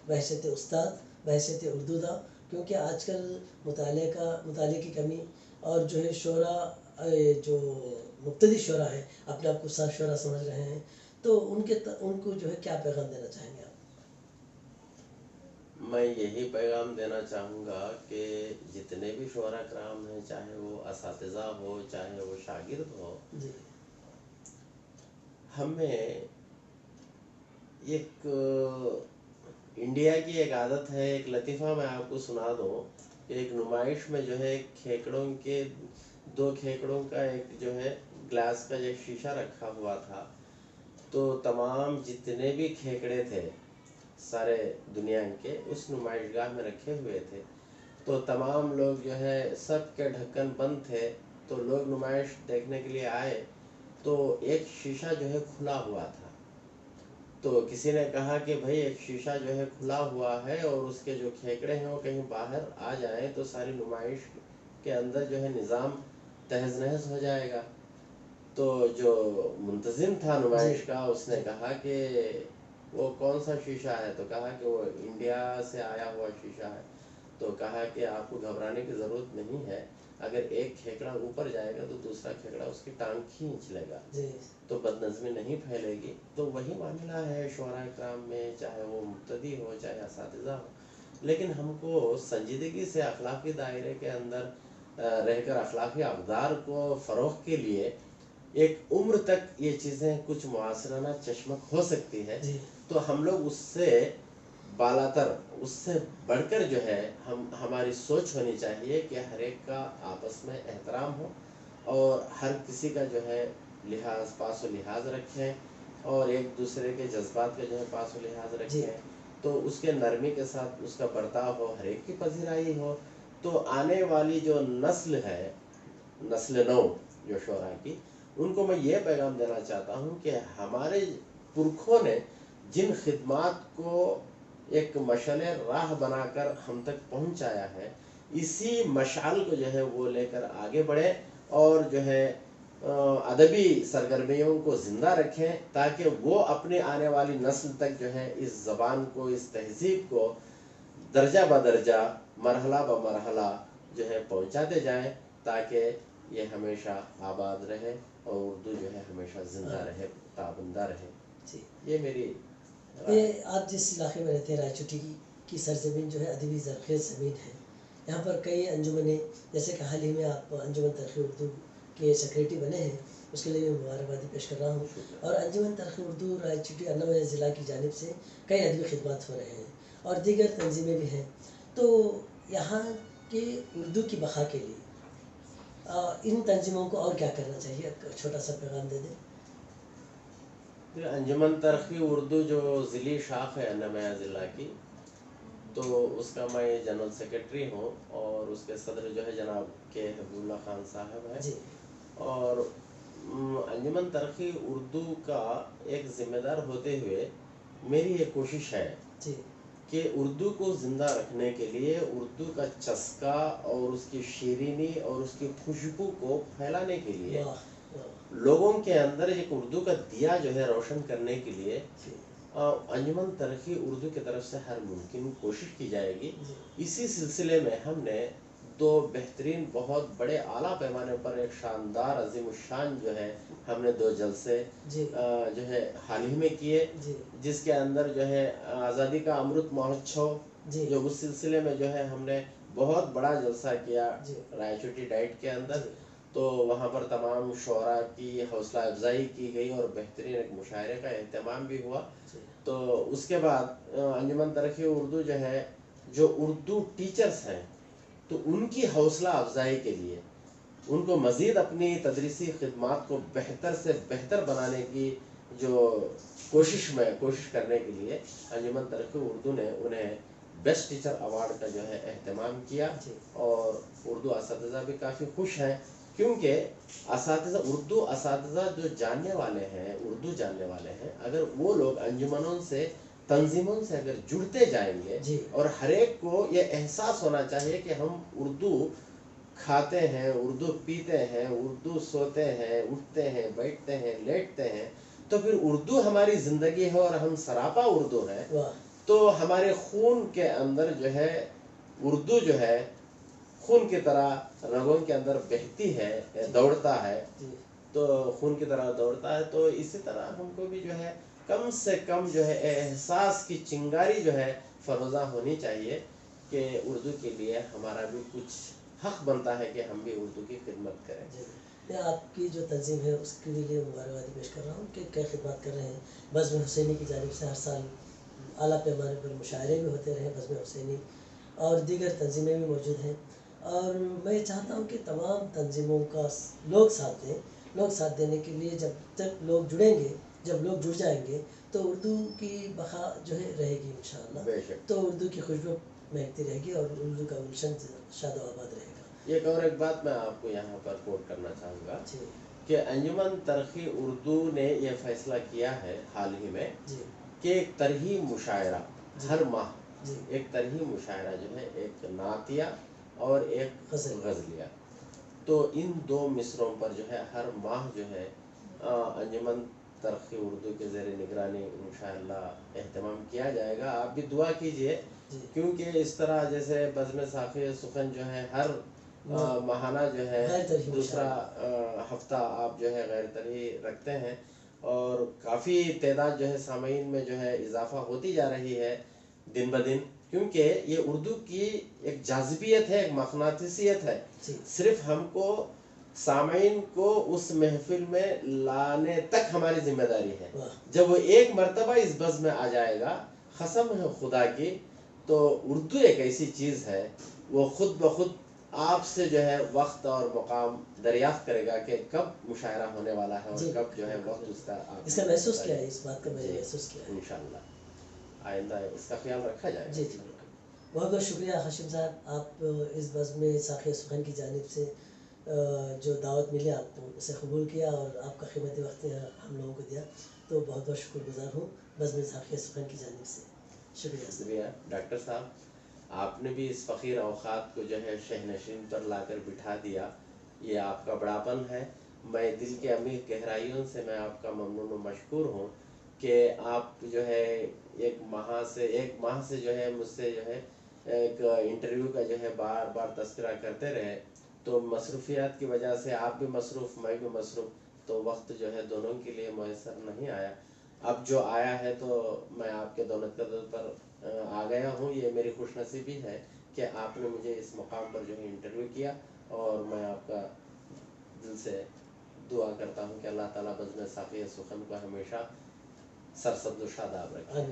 Speaker 2: बहैसियत उस्ताद, बहैसियत उर्दूदा? क्योंकि आजकल मुताले की कमी और जो है शोरा, जो मुब्तदी शोरा हैं अपने आप को शोरा समझ रहे हैं, तो उनको जो है क्या पैगाम देना चाहेंगे आप?
Speaker 3: मैं यही पैगाम देना चाहूँगा कि जितने भी शोरा कराम हैं, चाहे वो असातिज़ा हो चाहे वो शागिर्द हो, हमें एक इंडिया की एक आदत है, एक लतीफ़ा मैं आपको सुना दूँ कि एक नुमाइश में जो है खेकड़ों के 2 खेकड़ों का एक जो है ग्लास का जो शीशा रखा हुआ था, तो तमाम जितने भी खेकड़े थे सारे दुनिया के उस नुमाइशगाह में रखे हुए थे। तो तमाम लोग जो है सब के ढक्कन बंद थे, तो लोग नुमाइश देखने के लिए आए तो एक शीशा जो है खुला हुआ था। तो किसी ने कहा कि भाई एक शीशा जो है खुला हुआ है और उसके जो खेकड़े हैं वो कहीं बाहर आ जाएं तो सारी नुमाइश के अंदर जो है निज़ाम तहस नहस हो जाएगा। तो जो मुंतज़िम था नुमाइश का उसने कहा कि वो कौन सा शीशा है, तो कहा कि वो इंडिया से आया हुआ शीशा है। तो कहा कि आपको घबराने की ज़रूरत नहीं है, अगर एक खेकड़ा ऊपर जाएगा तो दूसरा खेकड़ा उसकी टांग खींच लेगा, तो बदनज़मी नहीं फैलेगी। तो वही मामला है शोरा इकराम में, चाहे वो मुब्तदी हो चाहे असातिज़ा हो, लेकिन हमको संजीदगी से अखलाकी दायरे के अंदर रहकर अखलाकी अक़दार को फ़रोग़ के लिए एक उम्र तक ये चीज़ें कुछ मुआसराना चश्मक हो सकती है, तो हम लोग उससे बालातर, उससे बढ़कर जो है हमारी सोच होनी चाहिए कि हर एक का आपस में एहतराम हो और हर किसी का जो है लिहाज पास व लिहाज रखें और एक दूसरे के जज्बात का जो है पास व लिहाज रखें, तो उसके नरमी के साथ उसका बर्ताव हो, हर एक की पजीराई हो। तो आने वाली जो नस्ल है, नस्ल नौ जो शोरा की, उनको मैं ये पैगाम देना चाहता हूँ कि हमारे पुरखों ने जिन खिदमात को एक मशाले राह बनाकर हम तक पहुँचाया है, इसी मशाल को जो है वो लेकर आगे बढ़े और जो है अदबी सरगर्मियों को ज़िंदा रखें, ताकि वो अपने आने वाली नस्ल तक जो है इस ज़बान को, इस तहज़ीब को दर्जा ब दर्जा, मरहला ब मरहला जो है पहुँचाते जाएं, ताकि ये हमेशा आबाद रहे और उर्दू जो है हमेशा ज़िंदा रहे, ताबंदा रहे।
Speaker 2: जी,
Speaker 3: ये मेरी
Speaker 2: ये आप जिस इलाके में रहते हैं रायचोटी की सरजमीन जो है अदबी ज़रख़ेज़ ज़मीन है। यहाँ पर कई अंजुमनें, जैसे कि हाल ही में आप अंजुमन तरक़ी उर्दू के सेक्रेटरी बने हैं, उसके लिए मैं मुबारकबादी पेश कर रहा हूँ। और अंजुमन तरक़ी उर्दू रायचोटी अन्नामय ज़िला की जानिब से कई अदबी खिदमत हो रहे हैं और दीगर तंजीमें भी हैं। तो यहाँ के उर्दू की बक़ा के लिए इन तंजीमों को और क्या करना चाहिए, छोटा सा पैगाम दे दें।
Speaker 3: अंजुमन तरक़ी उर्दू जो ज़िली शाख है अन्नामय ज़िला की, तो उसका मैं जनरल सेक्रेटरी हूँ और उसके सदर जो है जनाब के हबीबुल्लाह खान साहब हैं। और अंजुमन तरक़ी उर्दू का एक ज़िम्मेदार होते हुए मेरी ये कोशिश है कि उर्दू को ज़िंदा रखने के लिए उर्दू का चस्का और उसकी शीरीनी और उसकी खुशबू को फैलाने के लिए लोगों के अंदर एक उर्दू का दिया जो है रोशन करने के लिए अंजुमन तरक़ी उर्दू की तरफ से हर मुमकिन कोशिश की जाएगी। इसी सिलसिले में हमने 2 बेहतरीन बहुत बड़े आला पैमाने पर एक शानदार अज़ीमुश्शान जो है हमने 2 जलसे जो है हाल ही में किए, जिसके अंदर जो है आज़ादी का अमृत महोत्सव, जो उस सिलसिले में जो है हमने बहुत बड़ा जलसा किया रायचोटी डाइट के अंदर। तो वहाँ पर तमाम शोरा की हौसला अफजाई की गई और बेहतरीन एक मुशायरे का एहतमाम भी हुआ। तो उसके बाद अंजुमन तरक़ी उर्दू जो है, जो उर्दू टीचर्स हैं, तो उनकी हौसला अफजाई के लिए उनको मज़ीद अपनी तदरीसी खिदमात को बेहतर से बेहतर बनाने की जो कोशिश करने के लिए अंजुमन तरक़ी उर्दू ने उन्हें बेस्ट टीचर अवार्ड का जो है एहतमाम किया। और उर्दू असातिज़ा भी काफ़ी खुश हैं, क्योंकि असातिज़ा उर्दू असातिज़ा जो जानने वाले हैं, उर्दू जानने वाले हैं, अगर वो लोग अंजुमनों से, तंजीमों से अगर जुड़ते जाएंगे और हर एक को ये एहसास होना चाहिए कि हम उर्दू खाते हैं, उर्दू पीते हैं, उर्दू सोते हैं, उठते हैं, बैठते हैं, लेटते हैं, तो फिर उर्दू हमारी ज़िंदगी है और हम सरापा उर्दू हैं। तो हमारे खून के अंदर जो है उर्दू जो है खून की तरह रगों के अंदर बहती है, दौड़ता है, तो खून की तरह दौड़ता है। तो इसी तरह हमको भी जो है कम से कम जो है एहसास की चिंगारी जो है फरोज़ा होनी चाहिए कि उर्दू के लिए हमारा भी कुछ हक़ बनता है कि हम भी उर्दू की खिदमत करें।
Speaker 2: मैं आपकी जो तंजीम है उसके लिए मुबारकबादी पेश कर रहा हूँ कि क्या खिदमत कर रहे हैं। बज़्म हुसैनी की जानिब से हर साल اعلیٰ پیمانے پر مشاعرے بھی ہوتے رہے بزم حسینی اور دیگر تنظیمیں بھی موجود ہیں، اور میں چاہتا ہوں کہ تمام تنظیموں کا لوگ ساتھ دیں. لوگ ساتھ دینے کے لیے جب تک لوگ جڑیں گے، جب لوگ جڑ جائیں گے تو اردو کی بقا جو ہے رہے گی انشاءاللہ. تو اردو کی خوشبو مہکتی رہے گی اور اردو کا گلشن شاد و آباد رہے گا.
Speaker 3: ایک بات میں آپ کو یہاں پر کوٹ کرنا چاہوں گا کہ انجمن ترقی اردو نے یہ فیصلہ کیا ہے حال ہی میں کہ ایک طرحی مشاعرہ ہر ماہ، ایک طرحی مشاعرہ جو ہے، ایک نعتیہ اور ایک غزلیہ، تو ان 2 مصروں پر جو ہے ہر ماہ جو ہے انجمن ترقی اردو کے زیر نگرانی انشاءاللہ اہتمام کیا جائے گا. آپ بھی دعا کیجئے، کیونکہ اس طرح جیسے بزم ساقی سخن جو ہے ہر ماہانہ جو ہے دوسرا ہفتہ آپ جو ہے غیر طرحی رکھتے ہیں، اور کافی تعداد جو ہے سامعین میں جو ہے اضافہ ہوتی جا رہی ہے دن بدن، کیونکہ یہ اردو کی ایک جاذبیت ہے، ایک مقناطیسیت ہے. صرف ہم کو سامعین کو اس محفل میں لانے تک ہماری ذمہ داری ہے. جب وہ ایک مرتبہ اس بز میں آ جائے گا، قسم ہے خدا کی، تو اردو ایک ایسی چیز ہے وہ خود بخود آپ سے جو ہے وقت اور مقام دریافت کرے گا کہ کب مشاعرہ ہونے والا ہے اور کب جو ہے وقت اس کا.
Speaker 2: اس کا محسوس کیا ہے، اس بات کا میں نے محسوس کیا ہے.
Speaker 3: انشاءاللہ آئندہ اس کا خیال رکھا جائے گا.
Speaker 2: جی جی بالکل. بہت بہت شکریہ ہاشم صاحب، آپ اس بزم ساقی سخن کی جانب سے جو دعوت ملی آپ نے اسے قبول کیا اور آپ کا قیمتی وقت ہم لوگوں کو دیا، تو بہت بہت شکر گزار ہوں بزم ساقی سخن کی جانب سے. شکریہ.
Speaker 3: ڈاکٹر صاحب، آپ نے بھی اس فقیر اوقات کو جو ہے شہنشین پر لا کر بٹھا دیا، یہ آپ کا بڑاپن ہے. میں دل کے عمیق گہرائیوں سے میں آپ کا ممنون و مشکور ہوں کہ آپ جو ہے ایک ماہ سے جو ہے مجھ سے جو ہے ایک انٹرویو کا جو ہے بار بار تذکرہ کرتے رہے. تو مصروفیات کی وجہ سے آپ بھی مصروف، میں بھی مصروف، تو وقت جو ہے دونوں کے لیے میسر نہیں آیا. اب جو آیا ہے تو میں آپ کے دولت قدر پر آ گیا ہوں. یہ میری خوش نصیبی ہے کہ آپ نے مجھے اس مقام پر جو ہے انٹرویو کیا، اور میں آپ کا دل سے دعا کرتا ہوں کہ اللہ تعالیٰ بزم ساقی سخن کو ہمیشہ سرسبز و شاداب رکھے.